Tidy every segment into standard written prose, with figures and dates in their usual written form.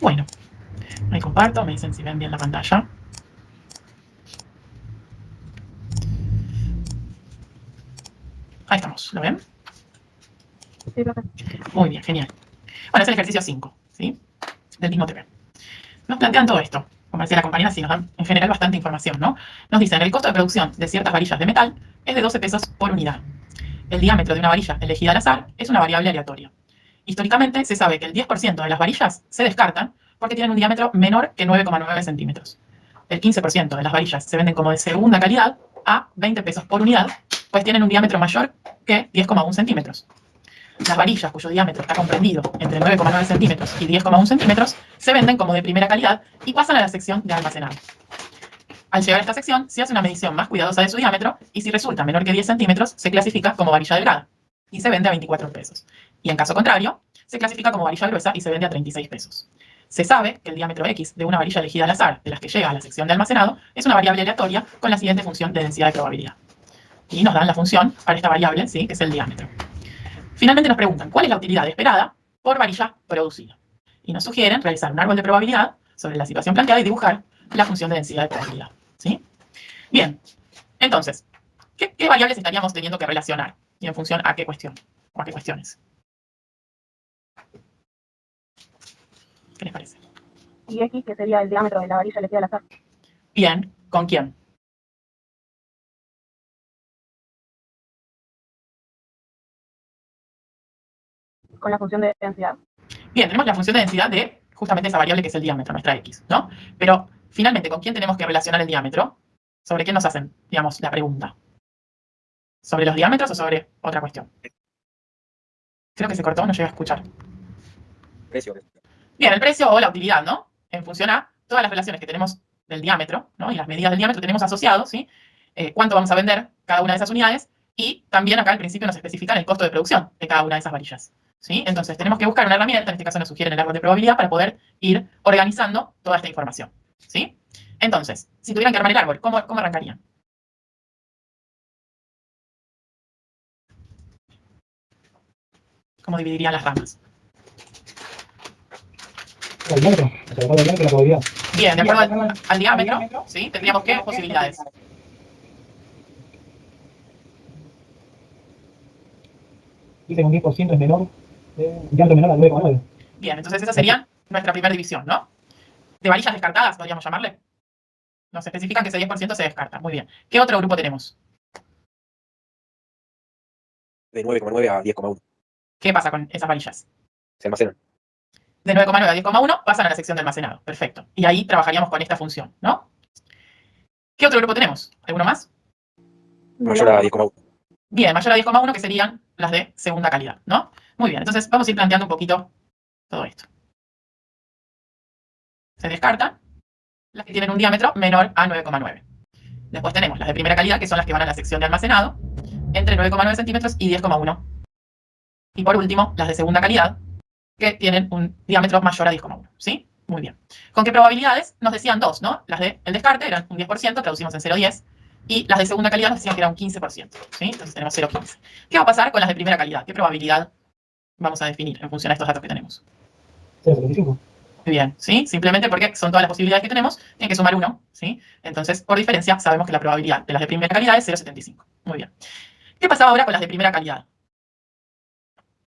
Bueno, ahí comparto, me dicen si ven bien la pantalla. Ahí estamos, ¿lo ven? Sí, profe. Muy bien, genial. Bueno, es el ejercicio 5, ¿sí? Del mismo tema. Nos plantean todo esto. Como decía la compañera, sí nos dan en general bastante información, ¿no? Nos dicen, el costo de producción de ciertas varillas de metal es de 12 pesos por unidad. El diámetro de una varilla elegida al azar es una variable aleatoria. Históricamente se sabe que el 10% de las varillas se descartan porque tienen un diámetro menor que 9,9 centímetros. El 15% de las varillas se venden como de segunda calidad a 20 pesos por unidad, pues tienen un diámetro mayor que 10,1 centímetros. Las varillas cuyo diámetro está comprendido entre 9,9 centímetros y 10,1 centímetros se venden como de primera calidad y pasan a la sección de almacenado. Al llegar a esta sección, se hace una medición más cuidadosa de su diámetro y si resulta menor que 10 centímetros, se clasifica como varilla delgada y se vende a 24 pesos. Y en caso contrario, se clasifica como varilla gruesa y se vende a 36 pesos. Se sabe que el diámetro X de una varilla elegida al azar, de las que llega a la sección de almacenado, es una variable aleatoria con la siguiente función de densidad de probabilidad. Y nos dan la función para esta variable, ¿sí? Que es el diámetro. Finalmente nos preguntan, ¿cuál es la utilidad esperada por varilla producida? Y nos sugieren realizar un árbol de probabilidad sobre la situación planteada y dibujar la función de densidad de probabilidad. ¿Sí? Bien, entonces, ¿qué variables estaríamos teniendo que relacionar? ¿Y en función a qué cuestión? ¿O a qué cuestiones? ¿Qué les parece? Y X, que sería el diámetro de la varilla elegida al azar. Bien, ¿con quién? Con la función de densidad. Bien, tenemos la función de densidad de justamente esa variable que es el diámetro, nuestra X, ¿no? Pero, finalmente, ¿con quién tenemos que relacionar el diámetro? ¿Sobre qué nos hacen, digamos, la pregunta? ¿Sobre los diámetros o sobre otra cuestión? Creo que se cortó, no llegué a escuchar. Precio. Bien, el precio o la utilidad, ¿no? En función a todas las relaciones que tenemos del diámetro, ¿no? Y las medidas del diámetro tenemos asociados, ¿sí? Cuánto vamos a vender cada una de esas unidades y también acá al principio nos especifican el costo de producción de cada una de esas varillas, ¿sí? Entonces tenemos que buscar una herramienta, en este caso nos sugieren el árbol de probabilidad para poder ir organizando toda esta información, ¿sí? Entonces, si tuvieran que armar el árbol, ¿cómo arrancarían? ¿Cómo dividirían las ramas? El diámetro, o sea, de acuerdo al diámetro, la probabilidad. Bien, de acuerdo al diámetro, ¿sí? Tendríamos ¿qué posibilidades? Dice que un 10% es menor, un diámetro menor a 9,9. Bien, entonces esa sería nuestra primera división, ¿no? De varillas descartadas, podríamos llamarle. Nos especifican que ese 10% se descarta. Muy bien. ¿Qué otro grupo tenemos? De 9,9 a 10,1. ¿Qué pasa con esas varillas? Se almacenan. De 9,9 a 10,1 pasan a la sección de almacenado. Perfecto. Y ahí trabajaríamos con esta función, ¿no? ¿Qué otro grupo tenemos? ¿Alguno más? Mayor a 10,1. Bien, mayor a 10,1 que serían las de segunda calidad, ¿no? Muy bien, entonces vamos a ir planteando un poquito todo esto. Se descartan las que tienen un diámetro menor a 9,9. Después tenemos las de primera calidad, que son las que van a la sección de almacenado, entre 9,9 centímetros y 10,1. Y por último, las de segunda calidad, que tienen un diámetro mayor a 10,1. ¿Sí? Muy bien. ¿Con qué probabilidades? Nos decían dos, ¿no? Las del descarte eran un 10%, traducimos en 0,10. Y las de segunda calidad nos decían que era un 15%. ¿Sí? Entonces tenemos 0,15. ¿Qué va a pasar con las de primera calidad? ¿Qué probabilidad vamos a definir en función a estos datos que tenemos? 0,75. Muy bien, ¿sí? Simplemente porque son todas las posibilidades que tenemos, tienen que sumar 1, ¿sí? Entonces, por diferencia, sabemos que la probabilidad de las de primera calidad es 0,75. Muy bien. ¿Qué pasaba ahora con las de primera calidad?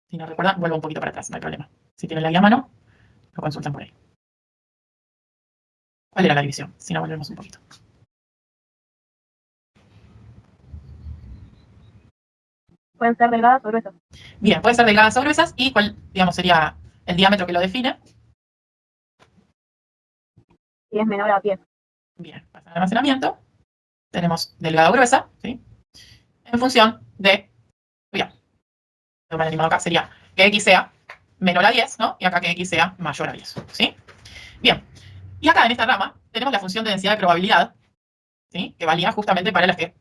Si no recuerdan, vuelvo un poquito para atrás, no hay problema. Si tienen la guía a mano, lo consultan por ahí. ¿Cuál era la división? Si no, volvemos un poquito. Pueden ser delgadas o gruesas. Bien, puede ser delgadas o gruesas. ¿Y cuál, digamos, sería el diámetro que lo define? Y es menor a 10. Bien, pasa al almacenamiento. Tenemos delgada o gruesa, ¿sí? En función de, bien, lo mal animado acá sería que X sea menor a 10, ¿no? Y acá que X sea mayor a 10, ¿sí? Bien, y acá en esta rama tenemos la función de densidad de probabilidad, ¿sí? Que valía justamente para las que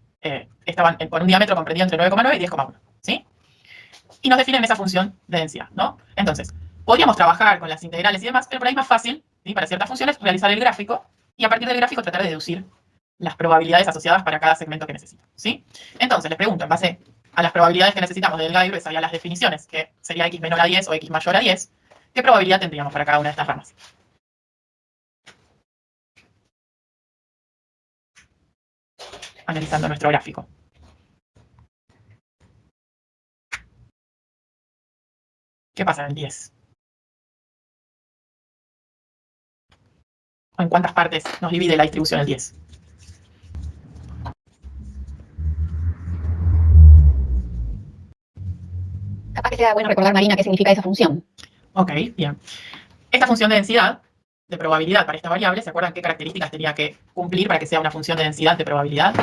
estaban con un diámetro comprendido entre 9,9 y 10,1, ¿sí? Y nos definen esa función de densidad, ¿no? Entonces, podríamos trabajar con las integrales y demás, pero por ahí es más fácil, ¿sí? Para ciertas funciones, realizar el gráfico y a partir del gráfico tratar de deducir las probabilidades asociadas para cada segmento que necesito, ¿sí? Entonces, les pregunto, en base a las probabilidades que necesitamos de delgada y gruesa y a las definiciones, que sería X menor a 10 o X mayor a 10, ¿qué probabilidad tendríamos para cada una de estas ramas? analizando nuestro gráfico. ¿Qué pasa en el 10? ¿O en cuántas partes nos divide la distribución el 10? Capaz que sea bueno recordar, Marina, qué significa esa función. Ok, bien. Esta función de densidad, de probabilidad para esta variable, ¿se acuerdan qué características tenía que cumplir para que sea una función de densidad de probabilidad?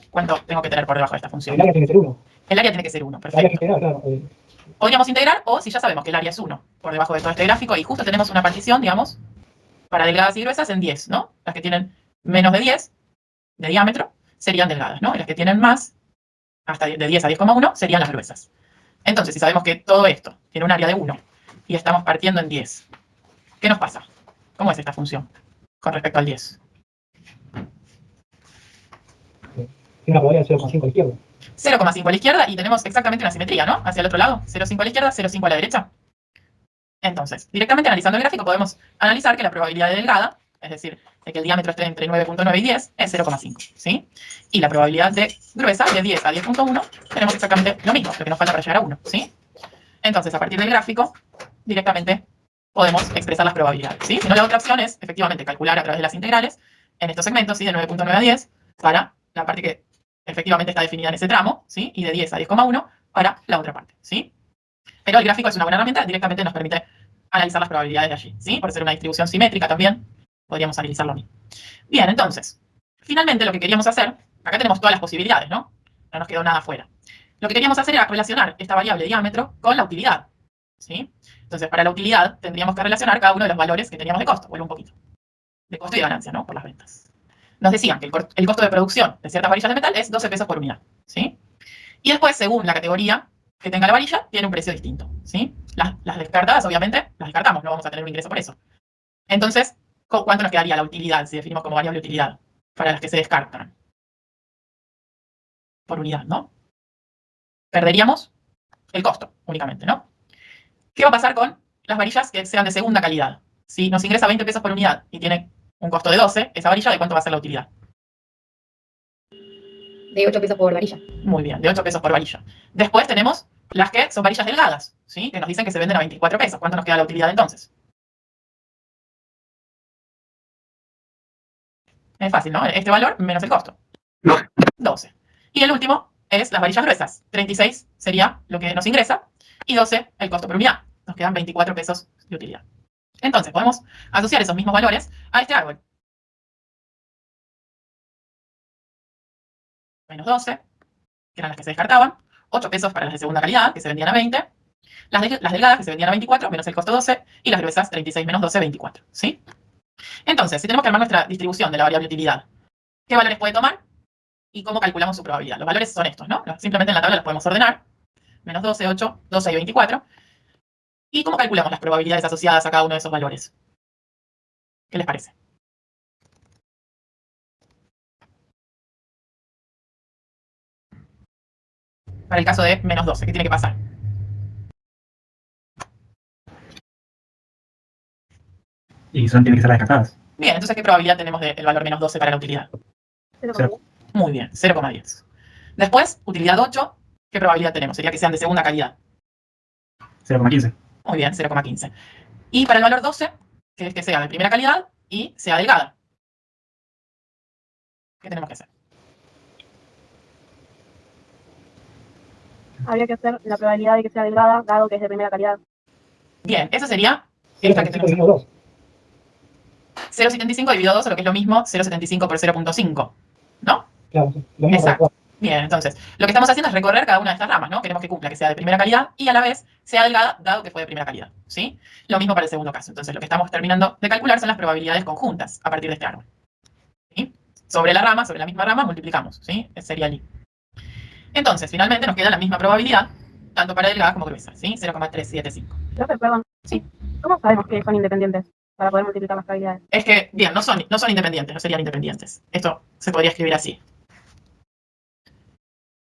¿Cuánto tengo que tener por debajo de esta función? El área tiene que ser 1. El área tiene que ser 1, El área que perfecto. queda, claro. Podríamos integrar, o si ya sabemos que el área es 1 por debajo de todo este gráfico, y justo tenemos una partición, digamos, para delgadas y gruesas en 10, ¿no? Las que tienen menos de 10 de diámetro serían delgadas, ¿no? Y las que tienen más, hasta de 10 a 10,1, serían las gruesas. Entonces, si sabemos que todo esto tiene un área de 1 y estamos partiendo en 10, ¿qué nos pasa? ¿Cómo es esta función con respecto al 10? Tiene una probabilidad de 0,5 a la izquierda. 0,5 a la izquierda y tenemos exactamente una simetría, ¿no? Hacia el otro lado, 0,5 a la izquierda, 0,5 a la derecha. Entonces, directamente analizando el gráfico podemos analizar que la probabilidad de delgada, es decir, de que el diámetro esté entre 9,9 y 10, es 0,5, ¿sí? Y la probabilidad de gruesa, de 10 a 10,1, tenemos exactamente lo mismo, lo que nos falta para llegar a 1, ¿sí? Entonces, a partir del gráfico, directamente podemos expresar las probabilidades, ¿sí? Si no, la otra opción es, efectivamente, calcular a través de las integrales en estos segmentos, ¿sí? De 9,9 a 10, para la parte que efectivamente está definida en ese tramo, ¿sí? Y de 10 a 10,1 para la otra parte, ¿sí? Pero el gráfico es una buena herramienta, directamente nos permite analizar las probabilidades de allí, ¿sí? Por ser una distribución simétrica también, podríamos analizarlo así. Bien, entonces, finalmente lo que queríamos hacer, acá tenemos todas las posibilidades, ¿no? No nos quedó nada afuera. Lo que queríamos hacer era relacionar esta variable diámetro con la utilidad, ¿sí? Entonces, para la utilidad tendríamos que relacionar cada uno de los valores que teníamos de costo, vuelvo un poquito, de costo y de ganancia, ¿no? Por las ventas. Nos decían que el costo de producción de ciertas varillas de metal es 12 pesos por unidad, ¿sí? Y después, según la categoría que tenga la varilla, tiene un precio distinto, ¿sí? Las descartadas, obviamente, las descartamos, no vamos a tener un ingreso por eso. Entonces, ¿cuánto nos quedaría la utilidad si definimos como variable utilidad para las que se descartan? Por unidad, ¿no? Perderíamos el costo únicamente, ¿no? ¿Qué va a pasar con las varillas que sean de segunda calidad? Si nos ingresa 20 pesos por unidad y tiene un costo de 12, esa varilla, ¿de cuánto va a ser la utilidad? De 8 pesos por varilla. Muy bien, de 8 pesos por varilla. Después tenemos las que son varillas delgadas, ¿sí? Que nos dicen que se venden a 24 pesos. ¿Cuánto nos queda la utilidad entonces? Es fácil, ¿no? Este valor menos el costo. 12. Y el último es las varillas gruesas. 36 sería lo que nos ingresa y 12 el costo por unidad. Nos quedan 24 pesos de utilidad. Entonces, podemos asociar esos mismos valores a este árbol. Menos 12, que eran las que se descartaban. 8 pesos para las de segunda calidad, que se vendían a 20. Las delgadas, que se vendían a 24, menos el costo 12. Y las gruesas, 36 menos 12, 24. ¿Sí? Entonces, si tenemos que armar nuestra distribución de la variable utilidad, ¿qué valores puede tomar? ¿Y cómo calculamos su probabilidad? Los valores son estos, ¿no? Simplemente en la tabla los podemos ordenar. Menos 12, 8, 12 y 24. ¿Y cómo calculamos las probabilidades asociadas a cada uno de esos valores? ¿Qué les parece? Para el caso de menos 12, ¿qué tiene que pasar? Y son, tienen que ser las descartadas. Bien, entonces, ¿qué probabilidad tenemos del valor menos 12 para la utilidad? 0,1. Muy bien, 0,10. Después, utilidad 8, ¿qué probabilidad tenemos? Sería que sean de segunda calidad. 0,15. Muy bien, 0,15. Y para el valor 12, que es que sea de primera calidad y sea delgada. ¿Qué tenemos que hacer? Habría que hacer la probabilidad de que sea delgada, dado que es de primera calidad. Bien, eso sería esta que 0,5 tenemos. dividido 2. 0,75 dividido 2, o lo que es lo mismo, 0,75 por 0,5. ¿No? Claro, sí. Lo mismo para Exacto. Bien, entonces, lo que estamos haciendo es recorrer cada una de estas ramas, ¿no? Queremos que cumpla, que sea de primera calidad y a la vez sea delgada, dado que fue de primera calidad, ¿sí? Lo mismo para el segundo caso. Entonces, lo que estamos terminando de calcular son las probabilidades conjuntas a partir de este árbol. ¿Sí? Sobre la rama, sobre la misma rama, multiplicamos, ¿sí? Ese sería el I. Entonces, finalmente nos queda la misma probabilidad, tanto para delgada como gruesa, ¿sí? 0,375. Profe, perdón. Sí. ¿Cómo sabemos que son independientes para poder multiplicar las probabilidades? Es que, bien, no son independientes, no serían independientes. Esto se podría escribir así.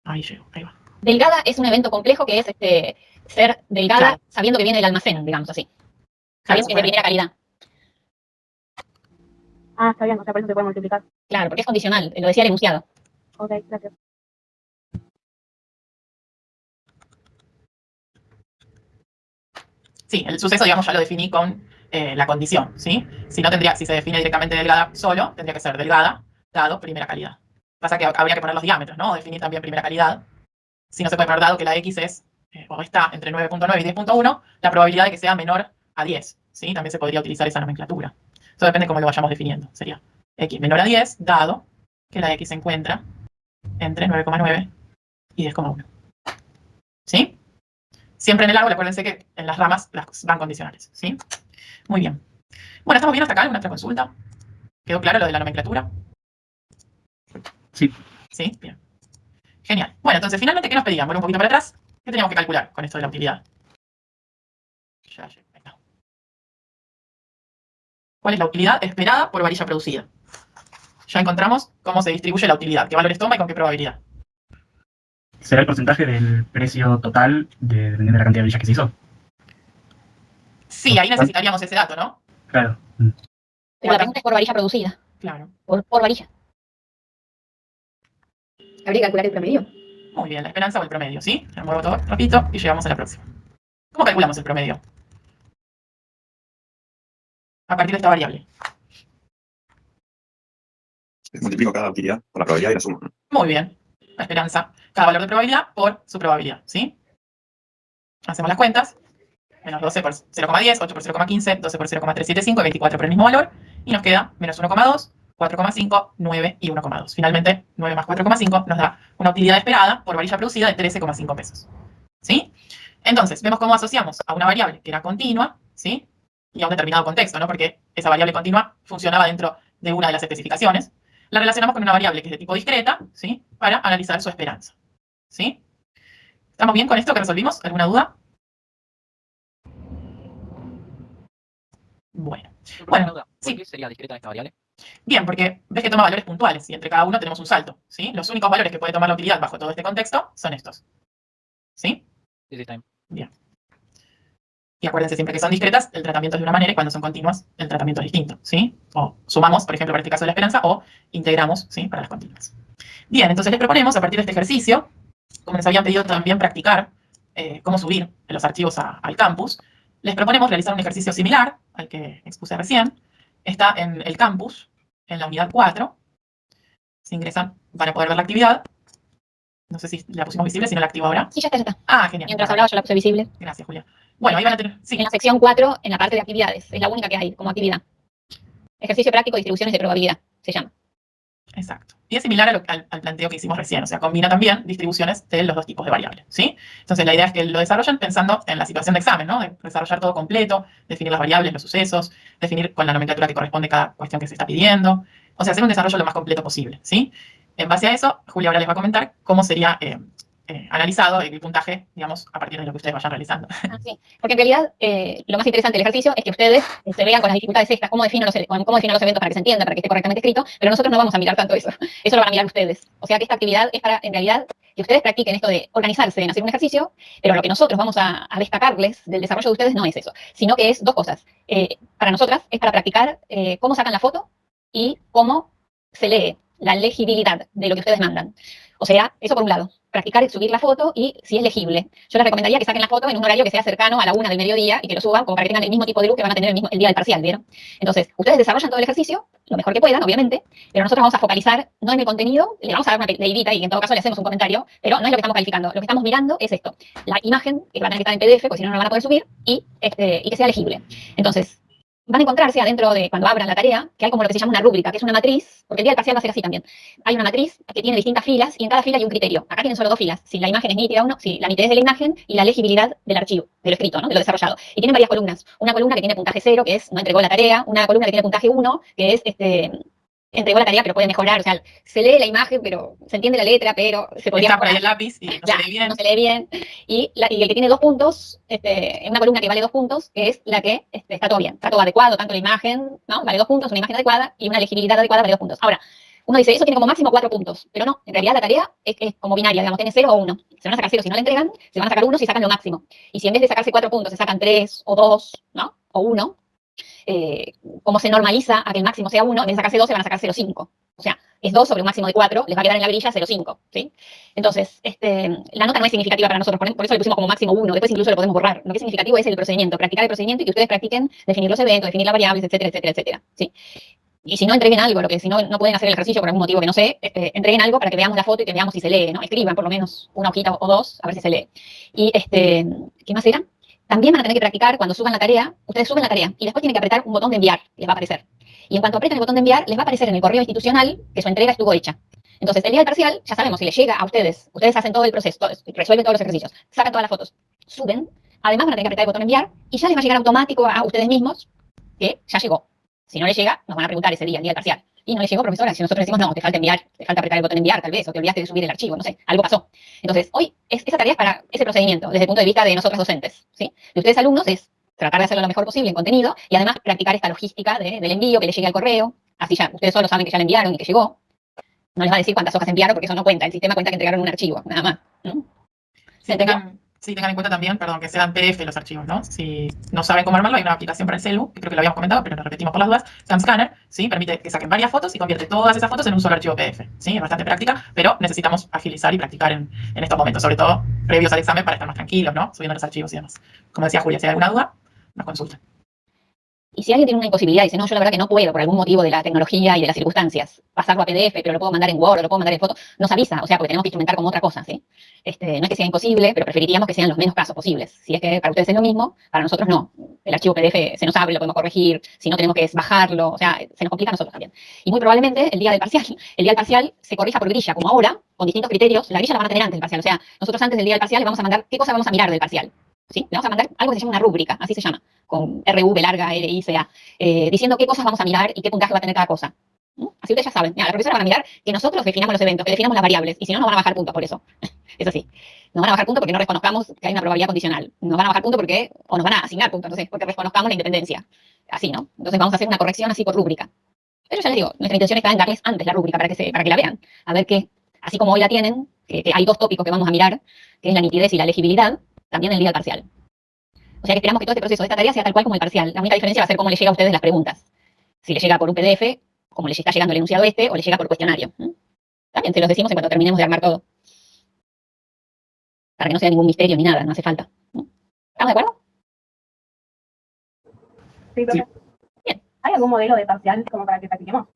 Ahí llego, ahí va. Delgada es un evento complejo que es ser delgada Claro. sabiendo que viene del almacén, digamos así. Sabiendo que es de primera calidad. Ah, está bien, o sea, por eso se puede multiplicar. Claro, porque es condicional, lo decía el enunciado. Ok, gracias. Sí, el suceso, digamos, ya lo definí con la condición, ¿sí? Si no tendría, si se define directamente delgada solo, tendría que ser delgada, dado primera calidad. Pasa que habría que poner los diámetros, ¿no? O definir también primera calidad. Si no se puede poner dado que la X es, o está entre 9.9 y 10.1, la probabilidad de que sea menor a 10, ¿sí? También se podría utilizar esa nomenclatura. Eso depende de cómo lo vayamos definiendo. Sería X menor a 10, dado que la X se encuentra entre 9,9 y 10,1. ¿Sí? Siempre en el árbol, acuérdense que en las ramas las van condicionales, ¿sí? Muy bien. Bueno, ¿estamos bien hasta acá en nuestra consulta? ¿Quedó claro lo de la nomenclatura? Sí. Sí, bien. Genial. Bueno, entonces, finalmente, ¿qué nos pedían? Bueno, un poquito para atrás. ¿Qué teníamos que calcular con esto de la utilidad? Ya, ahí está. ¿Cuál es la utilidad esperada por varilla producida? Ya encontramos cómo se distribuye la utilidad, qué valores toma y con qué probabilidad. ¿Será el porcentaje del precio total dependiendo de la cantidad de villas que se hizo? Sí, ahí necesitaríamos ese dato, ¿no? Claro. Pero la pregunta es por varilla producida, Claro. por varilla. Habría que calcular el promedio. Muy bien, la esperanza o el promedio, ¿sí? Me muevo todo, repito, y llegamos a la próxima. ¿Cómo calculamos el promedio? A partir de esta variable. Multiplico cada utilidad por la probabilidad y la suma, ¿no? Muy bien. La esperanza, cada valor de probabilidad por su probabilidad, ¿sí? Hacemos las cuentas. Menos 12 por 0,10, 8 por 0,15, 12 por 0,375 y 24 por el mismo valor. Y nos queda menos 1,2, 4,5, 9 y 1,2. Finalmente, 9 más 4,5 nos da una utilidad esperada por varilla producida de 13,5 pesos. ¿Sí? Entonces, vemos cómo asociamos a una variable que era continua, ¿sí? Y a un determinado contexto, ¿no? Porque esa variable continua funcionaba dentro de una de las especificaciones. La relacionamos con una variable que es de tipo discreta, ¿sí? Para analizar su esperanza. ¿Sí? ¿Estamos bien con esto que resolvimos? ¿Alguna duda? Bueno. Bueno, ¿Por sí. qué sería discreta esta variable? Bien, porque ves que toma valores puntuales y entre cada uno tenemos un salto, ¿sí? Los únicos valores que puede tomar la utilidad bajo todo este contexto son estos. ¿Sí? Sí, sí, está bien. Bien. Y acuérdense siempre que son discretas, el tratamiento es de una manera y cuando son continuas, el tratamiento es distinto, ¿sí? O sumamos, por ejemplo, para este caso de la esperanza, o integramos, ¿sí? Para las continuas. Bien, entonces les proponemos, a partir de este ejercicio, como les habían pedido también practicar cómo subir los archivos al campus, les proponemos realizar un ejercicio similar al que expuse recién. Está en el campus, en la unidad 4. Si ingresan, van a poder ver la actividad. No sé si la pusimos visible, si no la activo ahora. Sí, ya está, ya está. Ah, genial. Mientras hablaba yo la puse visible. Gracias, Julia. Bueno, ahí van a tener... Sí, En la sección 4, en la parte de actividades. Es la única que hay como actividad. Ejercicio práctico, distribuciones de probabilidad, se llama. exacto. Y es similar al planteo que hicimos recién, o sea, combina también distribuciones de los dos tipos de variables, ¿sí? Entonces, la idea es que lo desarrollen pensando en la situación de examen, ¿no? De desarrollar todo completo, definir las variables, los sucesos, definir con la nomenclatura que corresponde cada cuestión que se está pidiendo. O sea, hacer un desarrollo lo más completo posible, ¿sí? En base a eso, Julia ahora les va a comentar cómo sería analizado el puntaje, digamos, a partir de lo que ustedes vayan realizando. Ah, sí. Porque en realidad lo más interesante del ejercicio es que ustedes se vean con las dificultades estas, cómo defino los eventos para que se entienda, para que esté correctamente escrito, pero nosotros no vamos a mirar tanto eso. Eso lo van a mirar ustedes. O sea que esta actividad es para, en realidad, que ustedes practiquen esto de organizarse en hacer un ejercicio, pero lo que nosotros vamos a destacarles del desarrollo de ustedes no es eso, sino que es dos cosas. Para nosotras es para practicar cómo sacan la foto y cómo se lee la legibilidad de lo que ustedes mandan. O sea, eso por un lado, practicar subir la foto y si es legible. Yo les recomendaría que saquen la foto en un horario que sea cercano a la 1 del mediodía y que lo suban como para que tengan el mismo tipo de luz que van a tener el día del parcial, ¿vieron? Entonces, ustedes desarrollan todo el ejercicio, lo mejor que puedan, obviamente, pero nosotros vamos a focalizar no en el contenido, le vamos a dar una leidita y en todo caso le hacemos un comentario, pero no es lo que estamos calificando. Lo que estamos mirando es esto, la imagen que va a tener que estar en PDF, porque si no, no la van a poder subir, y que sea legible. Entonces, van a encontrarse adentro de, cuando abran la tarea, que hay como lo que se llama una rúbrica, que es una matriz, porque el día del parcial va a ser así también. Hay una matriz que tiene distintas filas y en cada fila hay un criterio. Acá tienen solo dos filas, si la imagen es nítida o no, si la nitidez de la imagen y la legibilidad del archivo, de lo escrito, ¿no? De lo desarrollado. Y tienen varias columnas. Una columna que tiene puntaje 0, que es no entregó la tarea, una columna que tiene puntaje 1, que es entregó la tarea, pero puede mejorar. O sea, se lee la imagen, pero se entiende la letra, pero se podría Está por ahí mejorar. el lápiz y no Claro, se lee bien. no se lee bien. Y el que tiene 2 puntos, en una columna que vale 2 puntos, que es la que está todo bien, está todo adecuado, tanto la imagen, ¿no? Vale 2 puntos, una imagen adecuada, y una legibilidad adecuada vale 2 puntos. Ahora, uno dice, eso tiene como máximo 4 puntos, pero no, en realidad la tarea es como binaria, digamos, tiene 0 o 1. Se van a sacar 0 si no la entregan, se van a sacar 1 si sacan lo máximo. Y si en vez de sacarse 4 puntos se sacan 3 o 2, ¿no? O 1, como se normaliza a que el máximo sea 1, en vez de sacarse 12 van a sacar 0,5. O sea, es 2 sobre un máximo de 4, les va a quedar en la grilla 0,5, ¿sí? Entonces, la nota no es significativa para nosotros, por eso le pusimos como máximo 1, después incluso lo podemos borrar. Lo que es significativo es el procedimiento, practicar el procedimiento y que ustedes practiquen definir los eventos, definir las variables, etcétera, etcétera, etcétera, ¿sí? Y si no, entreguen algo, lo que si no, no pueden hacer el ejercicio por algún motivo que no sé, entreguen algo para que veamos la foto y que veamos si se lee, ¿no? Escriban por lo menos una hojita o dos, a ver si se lee. Y, ¿qué más era? También van a tener que practicar cuando suban la tarea, ustedes suben la tarea y después tienen que apretar un botón de enviar, les va a aparecer. Y en cuanto aprieten el botón de enviar, les va a aparecer en el correo institucional que su entrega estuvo hecha. Entonces, el día del parcial, ya sabemos, si les llega a ustedes, ustedes hacen todo el proceso, resuelven todos los ejercicios, sacan todas las fotos, suben, además van a tener que apretar el botón de enviar y ya les va a llegar automático a ustedes mismos que ya llegó. Si no les llega, nos van a preguntar ese día, el día del parcial. Y no les llegó, profesora. Si nosotros decimos, no, te falta enviar, te falta apretar el botón de enviar, tal vez, o te olvidaste de subir el archivo, no sé, algo pasó. Entonces, hoy, esa tarea es para ese procedimiento, desde el punto de vista de nosotros docentes, ¿sí? De ustedes alumnos es tratar de hacerlo lo mejor posible en contenido y además practicar esta logística del envío, que les llegue al correo. Así ya, ustedes solo saben que ya le enviaron y que llegó. No les va a decir cuántas hojas enviaron porque eso no cuenta. El sistema cuenta que entregaron un archivo, nada más, ¿no? Sí, tengan en cuenta también, perdón, que sean PDF los archivos, ¿no? Si no saben cómo armarlo, hay una aplicación para el celu, que creo que lo habíamos comentado, pero lo repetimos por las dudas. ScanScanner, ¿sí? Permite que saquen varias fotos y convierte todas esas fotos en un solo archivo PDF, ¿sí? Es bastante práctica, pero necesitamos agilizar y practicar en estos momentos, sobre todo previos al examen para estar más tranquilos, ¿no? Subiendo los archivos y demás. Como decía Julia, si hay alguna duda, nos consultan. Y si alguien tiene una imposibilidad y dice, no, yo la verdad que no puedo por algún motivo de la tecnología y de las circunstancias pasarlo a PDF, pero lo puedo mandar en Word o lo puedo mandar en foto, nos avisa, o sea, porque tenemos que instrumentar como otra cosa, ¿sí? No es que sea imposible, pero preferiríamos que sean los menos casos posibles. Si es que para ustedes es lo mismo, para nosotros no. El archivo PDF se nos abre, lo podemos corregir, si no tenemos que bajarlo, o sea, se nos complica a nosotros también. Y muy probablemente el día del parcial se corrija por grilla, como ahora, con distintos criterios. La grilla la van a tener antes del parcial, o sea, nosotros antes del día del parcial le vamos a mandar qué cosa vamos a mirar del parcial. ¿Sí? Le vamos a mandar algo que se llama una rúbrica, así se llama, con RV larga, LICA, diciendo qué cosas vamos a mirar y qué puntaje va a tener cada cosa. ¿No? Así ustedes ya saben. Mira, la profesora van a mirar que nosotros definamos los eventos, que definamos las variables, y si no, nos van a bajar puntos por eso. Eso sí. Nos van a bajar puntos porque no reconozcamos que hay una probabilidad condicional. Nos van a bajar puntos porque, o nos van a asignar puntos, entonces, porque reconozcamos la independencia. Así, ¿no? Entonces vamos a hacer una corrección así por rúbrica. Pero ya les digo, nuestra intención está en darles antes la rúbrica para que la vean. A ver que, así como hoy la tienen, que hay dos tópicos que vamos a mirar, que es la nitidez y la legibilidad, también el día del parcial. O sea que esperamos que todo este proceso de esta tarea sea tal cual como el parcial. La única diferencia va a ser cómo les llega a ustedes las preguntas. Si les llega por un PDF, como les está llegando el enunciado o les llega por cuestionario. También se los decimos en cuanto terminemos de armar todo. Para que no sea ningún misterio ni nada, no hace falta. ¿Estamos de acuerdo? Sí, profe. Bien. ¿Hay algún modelo de parcial como para que practiquemos?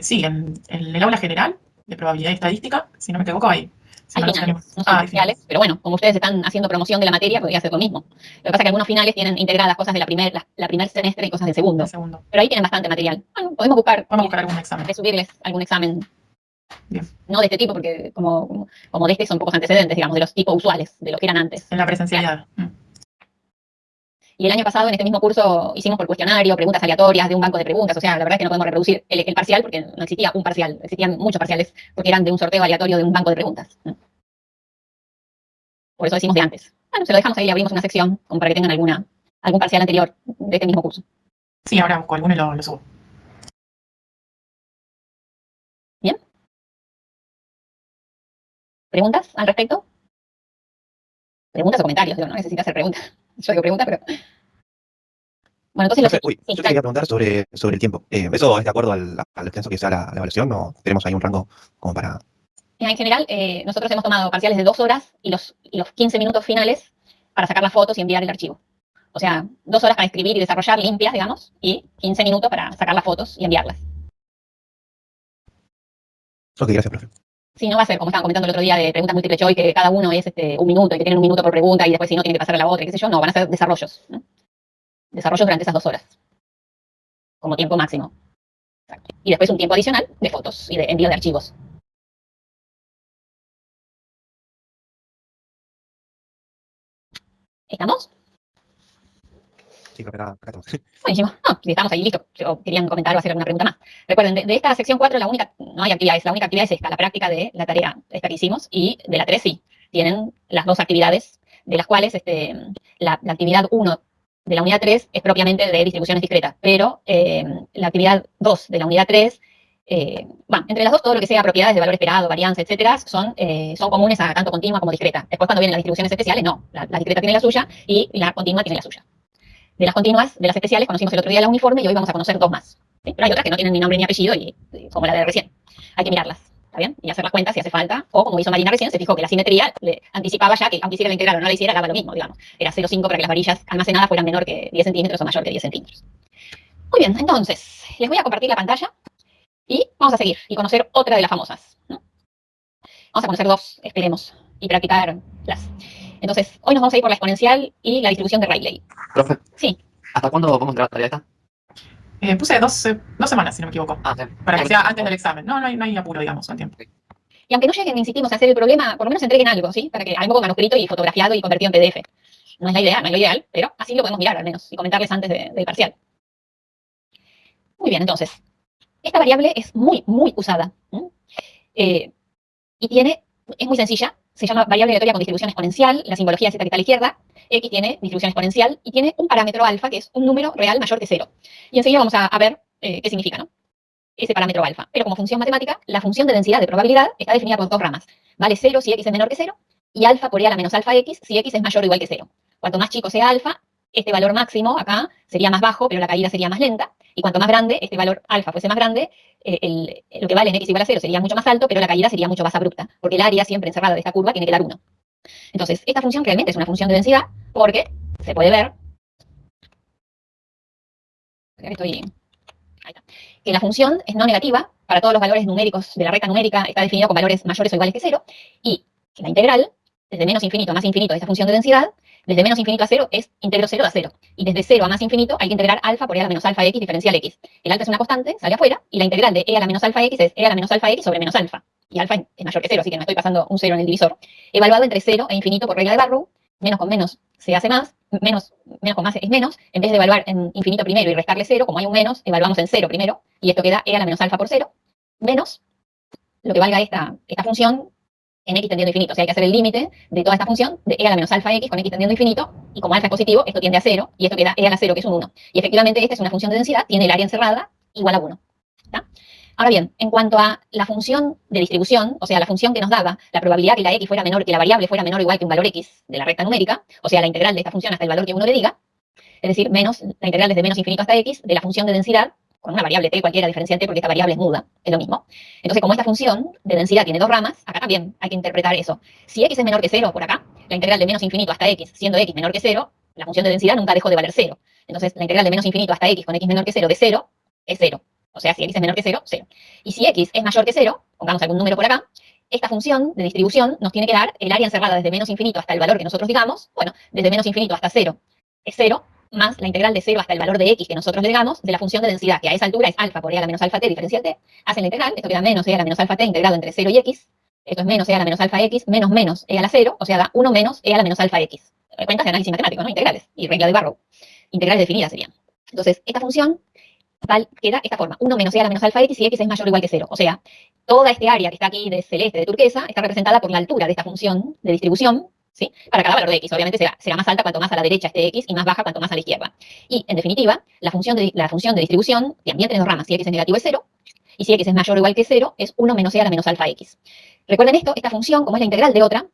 Sí, en el aula general de probabilidad y estadística, si no me equivoco, hay. Si Hay no nos finales, tenemos. no son Hay parciales, finales. pero bueno, como ustedes están haciendo promoción de la materia, podría ser lo mismo. Lo que pasa es que algunos finales tienen integradas cosas de la primer semestre y cosas del segundo. El segundo. Pero ahí tienen bastante material. Bueno, podemos buscar algún examen. de subirles algún examen. Bien. No de este tipo, porque como de este son pocos antecedentes, digamos, de los tipos usuales, de los que eran antes. En la presencialidad. Y el año pasado, en este mismo curso, hicimos por cuestionario, preguntas aleatorias de un banco de preguntas. O sea, la verdad es que no podemos reproducir el parcial, porque no existía un parcial, existían muchos parciales, porque eran de un sorteo aleatorio de un banco de preguntas. Por eso decimos de antes. Bueno, se lo dejamos ahí, le abrimos una sección, como para que tengan algún parcial anterior de este mismo curso. Sí, ahora busco alguno y lo subo. ¿Bien? ¿Preguntas al respecto? ¿Preguntas o comentarios? Digo, no necesita hacer preguntas. Yo digo preguntas, pero... Bueno, entonces... Profe, yo te quería preguntar sobre el tiempo. ¿Eso es de acuerdo al extenso que sea la evaluación o tenemos ahí un rango como para...? En general, nosotros hemos tomado parciales de 2 horas y los 15 minutos finales para sacar las fotos y enviar el archivo. O sea, 2 horas para escribir y desarrollar limpias, digamos, y 15 minutos para sacar las fotos y enviarlas. Ok, gracias, profe. Sí, no va a ser como estaban comentando el otro día de preguntas múltiple choice, que cada uno es 1 minuto y que tienen 1 minuto por pregunta y después si no tiene que pasar a la otra, qué sé yo. No, van a ser desarrollos. ¿No? Desarrollos durante esas 2 horas. Como tiempo máximo. Exacto. Y después un tiempo adicional de fotos y de envío de archivos. ¿Estamos? Sí, profe, acá estamos. Buenísimo. No, si estamos ahí, listo. O querían comentar o hacer alguna pregunta más. Recuerden, de esta sección 4, no hay actividades. La única actividad es esta, la práctica de la tarea esta que hicimos. Y de la 3 sí, tienen las 2 actividades, de las cuales la actividad 1 de la unidad 3 es propiamente de distribuciones discretas. Pero la actividad 2 de la unidad 3, entre las dos, todo lo que sea propiedades de valor esperado, varianza, etcétera, son comunes a tanto continua como discreta. Después, cuando vienen las distribuciones especiales, no. La discreta tiene la suya y la continua tiene la suya. De las continuas, de las especiales, conocimos el otro día la uniforme y hoy vamos a conocer dos más. ¿Sí? Pero hay otras que no tienen ni nombre ni apellido, y como la de recién. Hay que mirarlas, ¿está bien? Y hacer las cuentas si hace falta. O como hizo Marina recién, se fijó que la simetría le anticipaba ya que, aunque hiciera la integral o no la hiciera, daba lo mismo, digamos. Era 0,5 para que las varillas almacenadas fueran menor que 10 centímetros o mayor que 10 centímetros. Muy bien, entonces, les voy a compartir la pantalla y vamos a seguir y conocer otra de las famosas, ¿no? Vamos a conocer dos, esperemos, y practicarlas. Entonces, hoy nos vamos a ir por la exponencial y la distribución de Rayleigh. Profe, Sí. ¿hasta cuándo vamos a entregar la tarea esta? Puse dos semanas, si no me equivoco, Ah, sí. para que sea antes del examen. No hay apuro, digamos, al tiempo. Y aunque no lleguen, insistimos, a hacer el problema, por lo menos entreguen algo, ¿sí? Para que algo con manuscrito y fotografiado y convertido en PDF. No es la idea, no es lo ideal, pero así lo podemos mirar al menos y comentarles antes del parcial. Muy bien, entonces, esta variable es muy, muy usada. Y es muy sencilla, se llama variable aleatoria con distribución exponencial, la simbología es esta que está a la izquierda, x tiene distribución exponencial y tiene un parámetro alfa que es un número real mayor que 0. Y enseguida vamos a ver qué significa, ¿no? Ese parámetro alfa. Pero como función matemática, la función de densidad de probabilidad está definida por dos ramas. Vale 0 si x es menor que 0 y alfa por e a la menos alfa x si x es mayor o igual que 0. Cuanto más chico sea alfa, este valor máximo acá sería más bajo, pero la caída sería más lenta. Y cuanto más grande, este valor alfa fuese más grande, lo que vale en x igual a 0 sería mucho más alto, pero la caída sería mucho más abrupta, porque el área siempre encerrada de esta curva tiene que dar 1. Entonces, esta función realmente es una función de densidad, porque se puede ver que la función es no negativa para todos los valores numéricos de la recta numérica, está definido con valores mayores o iguales que 0, y que la integral, desde menos infinito a más infinito de esta función de densidad, desde menos infinito a 0 es íntegro 0 a 0. Y desde 0 a más infinito hay que integrar alfa por e a la menos alfa x diferencial x. El alfa es una constante, sale afuera, y la integral de e a la menos alfa x es e a la menos alfa x sobre menos alfa. Y alfa es mayor que 0, así que no estoy pasando un 0 en el divisor. Evaluado entre 0 e infinito por regla de Barrow, menos con menos se hace más, menos con más es menos. En vez de evaluar en infinito primero y restarle 0, como hay un menos, evaluamos en 0 primero, y esto queda e a la menos alfa por 0, menos lo que valga esta función en x tendiendo a infinito. O sea, hay que hacer el límite de toda esta función de e a la menos alfa x con x tendiendo a infinito, y como alfa es positivo, esto tiende a 0, y esto queda e a la 0, que es un 1. Y efectivamente esta es una función de densidad, tiene el área encerrada igual a 1. ¿Está? Ahora bien, en cuanto a la función de distribución, o sea, la función que nos daba la probabilidad que la x fuera menor, que la variable fuera menor o igual que un valor x de la recta numérica, o sea, la integral de esta función hasta el valor que uno le diga, es decir, menos la integral desde menos infinito hasta x de la función de densidad, con una variable t cualquiera diferencial t, porque esta variable es muda, es lo mismo. Entonces, como esta función de densidad tiene dos ramas, acá también hay que interpretar eso. Si x es menor que 0 por acá, la integral de menos infinito hasta x, siendo x menor que 0, la función de densidad nunca dejó de valer 0. Entonces, la integral de menos infinito hasta x con x menor que 0 de 0 es 0. O sea, si x es menor que 0, 0. Y si x es mayor que 0, pongamos algún número por acá, esta función de distribución nos tiene que dar el área encerrada desde menos infinito hasta el valor que nosotros digamos. Bueno, desde menos infinito hasta 0 es 0, más la integral de 0 hasta el valor de x que nosotros le digamos, de la función de densidad, que a esa altura es alfa por e a la menos alfa t diferencial t, hacen la integral, esto queda menos e a la menos alfa t integrado entre 0 y x, esto es menos e a la menos alfa x, menos e a la 0, o sea, da 1 menos e a la menos alfa x. Cuentas de análisis matemático, ¿no? Integrales, y regla de Barrow. Integrales definidas serían. Entonces, esta función queda esta forma, 1 menos e a la menos alfa x si x es mayor o igual que 0. O sea, toda este área que está aquí de celeste, de turquesa, está representada por la altura de esta función de distribución, ¿sí? Para cada valor de x. Obviamente será más alta cuanto más a la derecha esté x y más baja cuanto más a la izquierda. Y, en definitiva, la función de distribución también tiene dos ramas. Si x es negativo es 0, y si x es mayor o igual que 0, es 1 menos e a la menos alfa x. Recuerden esto, esta función, como es la integral de otra,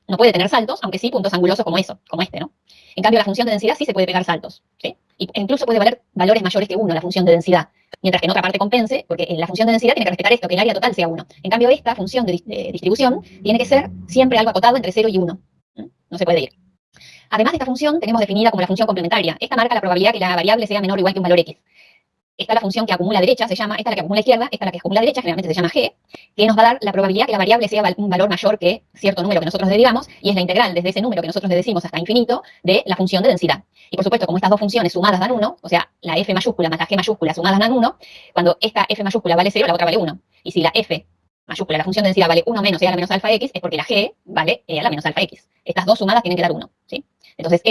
no puede tener saltos, aunque sí puntos angulosos como este, ¿no? En cambio, la función de densidad sí se puede pegar saltos, ¿sí? E incluso puede valer valores mayores que 1 la función de densidad, mientras que en otra parte compense, porque en la función de densidad tiene que respetar esto, que el área total sea 1. En cambio, esta función de distribución tiene que ser siempre algo acotado entre 0 y 1. No se puede ir. Además de esta función, tenemos definida como la función complementaria. Esta marca la probabilidad que la variable sea menor o igual que un valor x. Esta es la función que acumula derecha, se llama, esta es la que acumula izquierda, esta es la que acumula derecha, generalmente se llama g, que nos va a dar la probabilidad que la variable sea un valor mayor que cierto número que nosotros le digamos, y es la integral desde ese número que nosotros le decimos hasta infinito de la función de densidad. Y por supuesto, como estas dos funciones sumadas dan 1, o sea, la f mayúscula más la g mayúscula sumadas dan 1, cuando esta f mayúscula vale 0, la otra vale 1. Y si la f mayúscula, la función de densidad, vale 1 menos e a la menos alfa x, es porque la g vale e a la menos alfa x. Estas dos sumadas tienen que dar 1, ¿sí? Entonces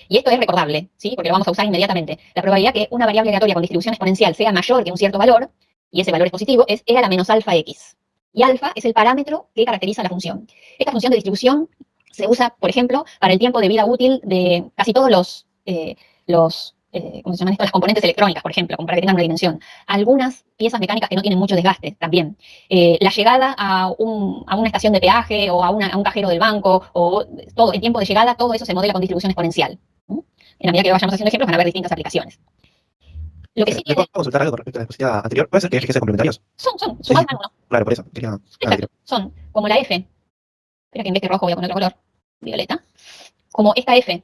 y esto es recordable, ¿sí? Porque lo vamos a usar inmediatamente. La probabilidad que una variable aleatoria con distribución exponencial sea mayor que un cierto valor, y ese valor es positivo, es e a la menos alfa x. Y alfa es el parámetro que caracteriza la función. Esta función de distribución se usa, por ejemplo, para el tiempo de vida útil de casi todos ¿cómo se llaman esto? Las componentes electrónicas, por ejemplo, como para que tengan una dimensión. Algunas piezas mecánicas que no tienen mucho desgaste también. La llegada a una estación de peaje o a un cajero del banco, o todo el tiempo de llegada, todo eso se modela con distribución exponencial. ¿Mm? En la medida que vayamos haciendo ejemplos van a haber distintas aplicaciones. Lo que sí ¿Le tiene, puedo consultar algo con respecto a la diapositiva anterior? ¿Puede ser que fíjese complementarios? son Sí, sumados sí. en uno. Claro, por eso. Quería... Exacto. Son como la F. Espera que en vez de rojo voy a poner otro color. Violeta. Como esta F.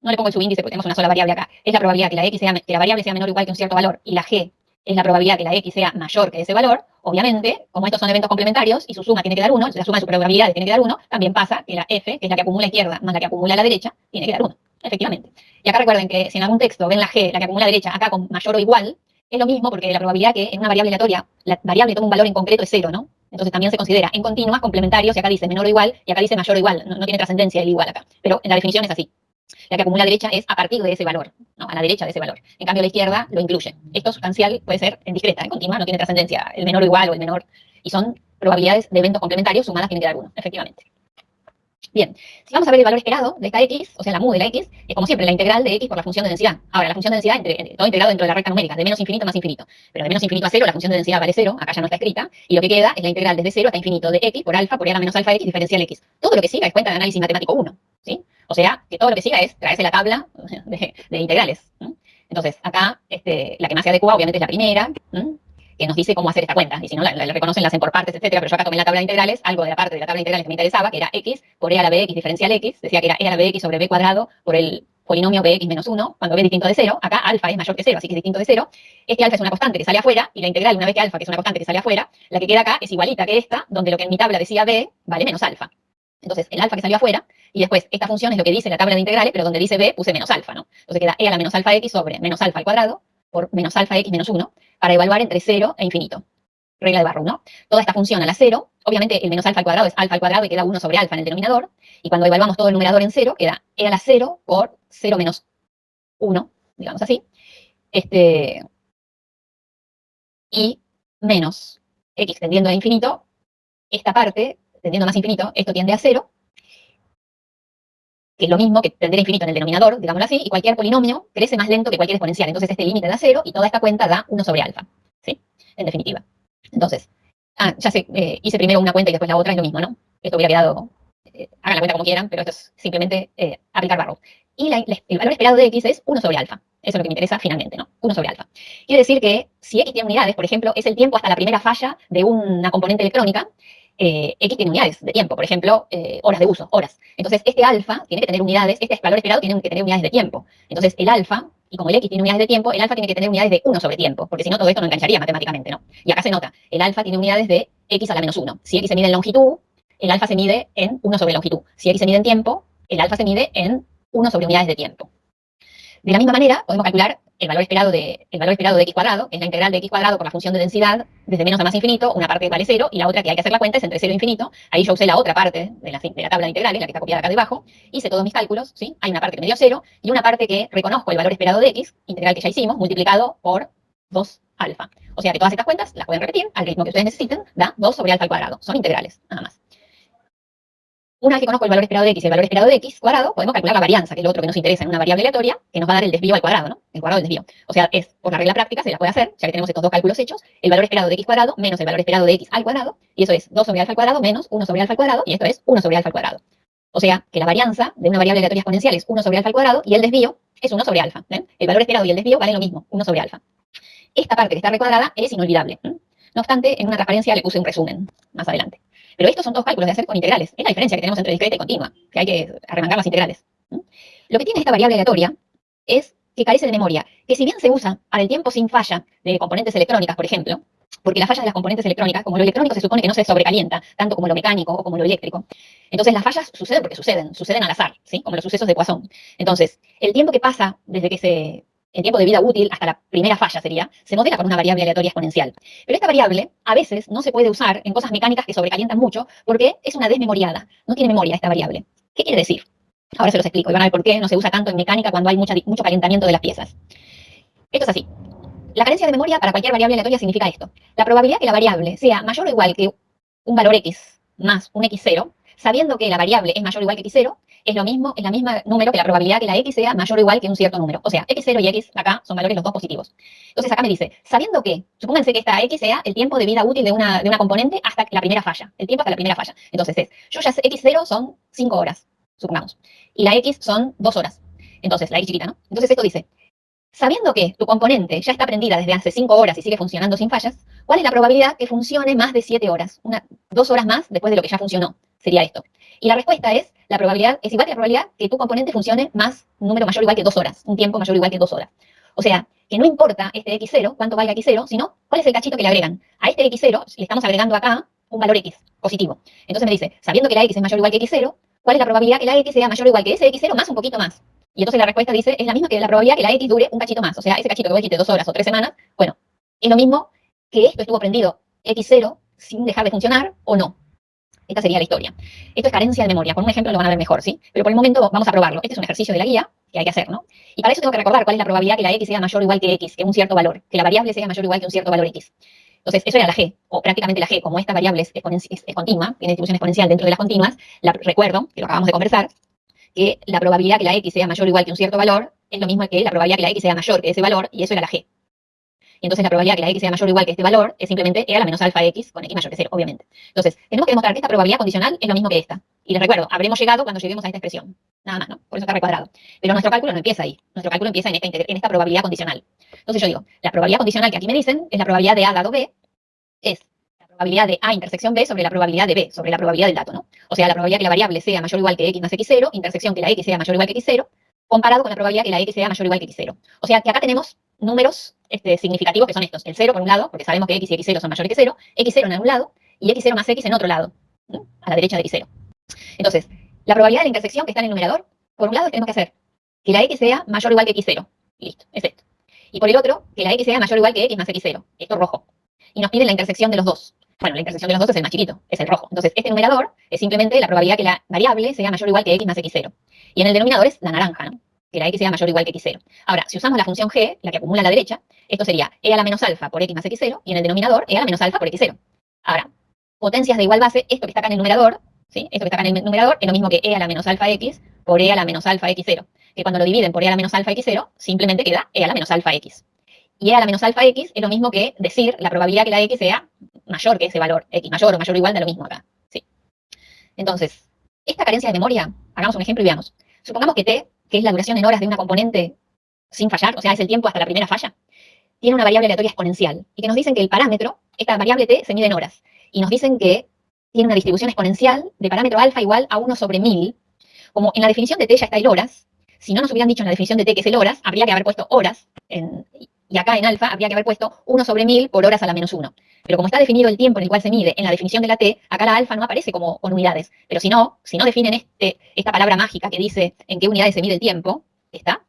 No le pongo el subíndice porque tenemos una sola variable acá. Es la probabilidad que la X sea, que la variable sea menor o igual que un cierto valor. Y la G es la probabilidad que la X sea mayor que ese valor. Obviamente, como estos son eventos complementarios y su suma tiene que dar 1, la suma de sus probabilidades tiene que dar 1, también pasa que la F, que es la que acumula a izquierda más la que acumula a la derecha, tiene que dar 1. Efectivamente. Y acá recuerden que si en algún texto ven la G, la que acumula a la derecha, acá con mayor o igual, es lo mismo porque la probabilidad que en una variable aleatoria la variable toma un valor en concreto es 0, ¿no? Entonces también se considera en continuas complementarios y acá dice menor o igual y acá dice mayor o igual. No tiene trascendencia el igual acá. Pero en la definición es así. La que acumula a la derecha es a partir de ese valor, ¿no? A la derecha de ese valor. En cambio, la izquierda lo incluye. Esto sustancial puede ser en discreta, en continua, no tiene trascendencia, el menor o igual o el menor. Y son probabilidades de eventos complementarios sumadas tienen que dar 1, efectivamente. Bien, si vamos a ver el valor esperado de esta x, o sea, la mu de la x, es como siempre la integral de x por la función de densidad. Ahora, la función de densidad, todo integrado dentro de la recta numérica, de menos infinito a más infinito. Pero de menos infinito a 0, la función de densidad vale 0, acá ya no está escrita, y lo que queda es la integral desde 0 hasta infinito de x por alfa por e a la menos alfa x diferencial x. Todo lo que siga es cuenta de análisis matemático 1, ¿sí? O sea, que todo lo que siga es traerse la tabla de integrales. ¿Sí? Entonces, acá, la que más se adecua, obviamente, es la primera, ¿sí? Que nos dice cómo hacer esta cuenta. Y si no, la reconocen, la hacen por partes, etcétera. Pero yo acá tomé la tabla de integrales, algo de la parte de la tabla de integrales que me interesaba, que era x por e a la bx diferencial x. Decía que era e a la bx sobre b cuadrado por el polinomio bx menos 1, cuando b es distinto de 0. Acá alfa es mayor que 0, así que es distinto de 0. Este alfa es una constante que sale afuera, y la integral, una vez que alfa, que es una constante que sale afuera, la que queda acá es igualita que esta, donde lo que en mi tabla decía b vale menos alfa. Entonces, el alfa que salió afuera, y después esta función es lo que dice la tabla de integrales, pero donde dice b puse menos alfa, ¿no? Entonces queda e a la menos alfa x sobre menos alfa al cuadrado por menos alfa x menos 1, para evaluar entre 0 e infinito. Regla de Barrow, ¿no? Toda esta función a la 0, obviamente el menos alfa al cuadrado es alfa al cuadrado y queda 1 sobre alfa en el denominador, y cuando evaluamos todo el numerador en 0, queda e a la 0 por 0 menos 1, digamos así, y menos x tendiendo a infinito, esta parte, tendiendo a más infinito, esto tiende a 0, que es lo mismo que tender a infinito en el denominador, digámoslo así, y cualquier polinomio crece más lento que cualquier exponencial, entonces este límite da 0 y toda esta cuenta da 1 sobre alfa, ¿sí? En definitiva. Entonces, ya sé, hice primero una cuenta y después la otra, es lo mismo, ¿no? Esto hubiera quedado, hagan la cuenta como quieran, pero esto es simplemente aplicar Barrow. Y el valor esperado de x es 1 sobre alfa. Eso es lo que me interesa finalmente, ¿no? 1 sobre alfa. Quiere decir que si x tiene unidades, por ejemplo, es el tiempo hasta la primera falla de una componente electrónica, x tiene unidades de tiempo, por ejemplo, horas de uso, horas. Entonces, este alfa tiene que tener unidades, este valor esperado tiene que tener unidades de tiempo. Entonces, el alfa, y como el x tiene unidades de tiempo, el alfa tiene que tener unidades de 1 sobre tiempo, porque si no, todo esto no engancharía matemáticamente, ¿no? Y acá se nota, el alfa tiene unidades de x a la menos 1. Si x se mide en longitud, el alfa se mide en 1 sobre longitud. Si x se mide en tiempo, el alfa se mide en 1 sobre unidades de tiempo. De la misma manera, podemos calcular el valor esperado de x cuadrado, que es la integral de x cuadrado por la función de densidad desde menos a más infinito. Una parte vale 0 y la otra que hay que hacer la cuenta es entre 0 e infinito. Ahí yo usé la otra parte de la tabla de integrales, la que está copiada acá debajo. Hice todos mis cálculos, ¿sí? Hay una parte que me dio 0 y una parte que reconozco el valor esperado de x, integral que ya hicimos, multiplicado por 2 alfa. O sea que todas estas cuentas las pueden repetir al ritmo que ustedes necesiten, da 2 sobre alfa al cuadrado. Son integrales, nada más. Una vez que conozco el valor esperado de x y el valor esperado de x cuadrado, podemos calcular la varianza, que es lo otro que nos interesa en una variable aleatoria, que nos va a dar el desvío al cuadrado, ¿no? El cuadrado del desvío. O sea, es por la regla práctica, se la puede hacer, ya que tenemos estos dos cálculos hechos, el valor esperado de x cuadrado menos el valor esperado de x al cuadrado, y eso es 2 sobre alfa al cuadrado menos 1 sobre alfa al cuadrado, y esto es 1 sobre alfa al cuadrado. O sea, que la varianza de una variable aleatoria exponencial es 1 sobre alfa al cuadrado, y el desvío es 1 sobre alfa. ¿Ven? El valor esperado y el desvío valen lo mismo, 1 sobre alfa. Esta parte que está recuadrada es inolvidable. No obstante, en una transparencia le puse un resumen más adelante. Pero estos son todos cálculos de hacer con integrales. Es la diferencia que tenemos entre discreta y continua, que hay que arremangar las integrales. Lo que tiene esta variable aleatoria es que carece de memoria, que si bien se usa para el tiempo sin falla de componentes electrónicas, por ejemplo, porque las fallas de las componentes electrónicas, como lo electrónico se supone que no se sobrecalienta, tanto como lo mecánico o como lo eléctrico. Entonces las fallas suceden porque suceden al azar, ¿sí? Como los sucesos de Poisson. Entonces, el tiempo que pasa desde que el tiempo de vida útil hasta la primera falla se modela con una variable aleatoria exponencial. Pero esta variable a veces no se puede usar en cosas mecánicas que sobrecalientan mucho porque es una desmemoriada, no tiene memoria esta variable. ¿Qué quiere decir? Ahora se los explico y van a ver por qué no se usa tanto en mecánica cuando hay mucho calentamiento de las piezas. Esto es así. La carencia de memoria para cualquier variable aleatoria significa esto. La probabilidad que la variable sea mayor o igual que un valor x más un x0, sabiendo que la variable es mayor o igual que x0, es la misma número que la probabilidad que la x sea mayor o igual que un cierto número. O sea, x0 y x acá son valores los dos positivos. Entonces acá me dice, sabiendo que, supónganse que esta x sea el tiempo de vida útil de una componente hasta la primera falla. El tiempo hasta la primera falla. Entonces yo ya sé, x0 son 5 horas, supongamos. Y la x son 2 horas. Entonces, la X chiquita, ¿no? Entonces esto dice, sabiendo que tu componente ya está prendida desde hace 5 horas y sigue funcionando sin fallas, ¿cuál es la probabilidad que funcione más de 7 horas? 2 horas más después de lo que ya funcionó. Sería esto. Y la respuesta es, la probabilidad es igual que la probabilidad que tu componente funcione más, un número mayor o igual que 2 horas. Un tiempo mayor o igual que 2 horas. O sea, que no importa este x0, cuánto valga x0, sino cuál es el cachito que le agregan. A este x0 le estamos agregando acá un valor x positivo. Entonces me dice, sabiendo que la x es mayor o igual que x0, ¿cuál es la probabilidad que la x sea mayor o igual que ese x0 más un poquito más? Y entonces la respuesta dice, es la misma que la probabilidad que la X dure un cachito más. O sea, ese cachito que vos dijiste 2 horas o 3 semanas, bueno, es lo mismo que esto estuvo prendido X0 sin dejar de funcionar o no. Esta sería la historia. Esto es carencia de memoria. Con un ejemplo lo van a ver mejor, ¿sí? Pero por el momento vamos a probarlo. Este es un ejercicio de la guía que hay que hacer, ¿no? Y para eso tengo que recordar cuál es la probabilidad que la X sea mayor o igual que X, que un cierto valor. Que la variable sea mayor o igual que un cierto valor X. Entonces, eso era la G, o prácticamente la G. Como esta variable es continua, tiene distribución exponencial dentro de las continuas, recuerdo, que lo acabamos de conversar, que la probabilidad que la X sea mayor o igual que un cierto valor es lo mismo que la probabilidad que la X sea mayor que ese valor, y eso era la G. Y entonces la probabilidad que la X sea mayor o igual que este valor es simplemente E a la menos alfa X con X mayor que 0, obviamente. Entonces, tenemos que demostrar que esta probabilidad condicional es lo mismo que esta. Y les recuerdo, habremos llegado cuando lleguemos a esta expresión. Nada más, ¿no? Por eso está recuadrado. Pero nuestro cálculo no empieza ahí. Nuestro cálculo empieza en esta probabilidad condicional. Entonces yo digo, la probabilidad condicional que aquí me dicen es la probabilidad de A dado B, es la probabilidad de A intersección B sobre la probabilidad de B, sobre la probabilidad del dato, ¿no? O sea, la probabilidad que la variable sea mayor o igual que X más X0, intersección que la X sea mayor o igual que X0, comparado con la probabilidad que la X sea mayor o igual que X0. O sea, que acá tenemos números significativos que son estos. El 0 por un lado, porque sabemos que X y X0 son mayores que 0, X0 en algún lado, y X0 más X en otro lado, ¿no? A la derecha de X0. Entonces, la probabilidad de la intersección que está en el numerador, por un lado tenemos que hacer que la X sea mayor o igual que X0. Listo, es esto. Y por el otro, que la X sea mayor o igual que X más X0. Esto rojo. Y nos piden la intersección de los dos. Bueno, la intersección de los dos es el más chiquito, es el rojo. Entonces, este numerador es simplemente la probabilidad que la variable sea mayor o igual que X más X0. Y en el denominador es la naranja, ¿no? Que la X sea mayor o igual que X0. Ahora, si usamos la función G, la que acumula a la derecha, esto sería E a la menos alfa por X más X0, y en el denominador E a la menos alfa por X0. Ahora, potencias de igual base, esto que está acá en el numerador, ¿sí? Esto que está acá en el numerador es lo mismo que E a la menos alfa X por E a la menos alfa X0. Que cuando lo dividen por E a la menos alfa X0, simplemente queda E a la menos alfa X. Y E a la menos alfa X es lo mismo que decir la probabilidad que la X sea mayor que ese valor, X mayor o mayor o igual, da lo mismo acá. ¿Sí? Entonces, esta carencia de memoria, hagamos un ejemplo y veamos. Supongamos que T, que es la duración en horas de una componente sin fallar, o sea, es el tiempo hasta la primera falla, tiene una variable aleatoria exponencial, y que nos dicen que el parámetro, esta variable T, se mide en horas, y nos dicen que tiene una distribución exponencial de parámetro alfa igual a 1 sobre 1000. Como en la definición de T ya está el horas, si no nos hubieran dicho en la definición de T que es el horas, habría que haber puesto horas, y acá en alfa habría que haber puesto 1 sobre 1000 por horas a la menos 1. Pero como está definido el tiempo en el cual se mide en la definición de la T, acá la alfa no aparece como con unidades. Pero si no definen esta palabra mágica que dice en qué unidades se mide el tiempo,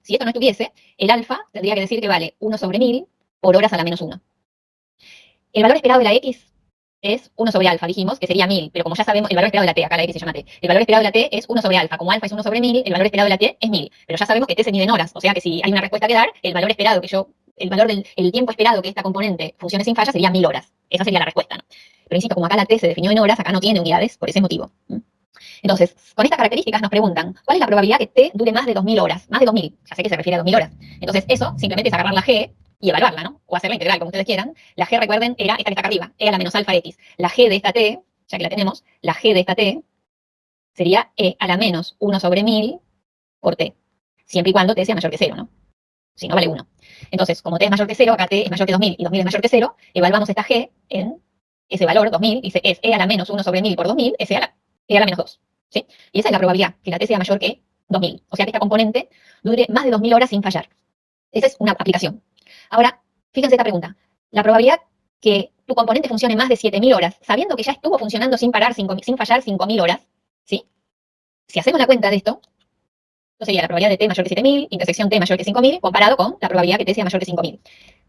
si esto no estuviese, el alfa tendría que decir que vale 1 sobre 1000 por horas a la menos 1. El valor esperado de la X es 1 sobre alfa, dijimos que sería 1000, pero como ya sabemos, el valor esperado de la T, acá la X se llama T, el valor esperado de la T es 1 sobre alfa, como alfa es 1 sobre 1000, el valor esperado de la T es 1000, pero ya sabemos que T se mide en horas, o sea que si hay una respuesta que dar, el valor esperado el valor del tiempo esperado que esta componente funcione sin falla sería 1000 horas, esa sería la respuesta, ¿no? Pero insisto, como acá la T se definió en horas, acá no tiene unidades por ese motivo. Entonces, con estas características nos preguntan, ¿cuál es la probabilidad que T dure más de 2000 horas? Más de 2000, ya sé que se refiere a 2000 horas. Entonces, eso simplemente es agarrar la G y evaluarla, ¿no? O hacer la integral, como ustedes quieran. La G, recuerden, era esta que está acá arriba, E a la menos alfa X. La G de esta T, ya que la tenemos, la G de esta T sería E a la menos 1 sobre 1000 por T. Siempre y cuando T sea mayor que 0, ¿no? Si no, vale 1. Entonces, como T es mayor que 0, acá T es mayor que 2000 y 2000 es mayor que 0, evaluamos esta G en ese valor, 2000, dice es E a la menos 1 sobre 1000 por 2000, es E a la menos 2. ¿Sí? Y esa es la probabilidad, que la T sea mayor que 2000. O sea que esta componente dure más de 2000 horas sin fallar. Esa es una aplicación. Ahora, fíjense esta pregunta. La probabilidad que tu componente funcione más de 7000 horas, sabiendo que ya estuvo funcionando sin fallar 5000 horas, ¿sí? Si hacemos la cuenta de esto sería la probabilidad de T mayor que 7000, intersección T mayor que 5000, comparado con la probabilidad que T sea mayor que 5000.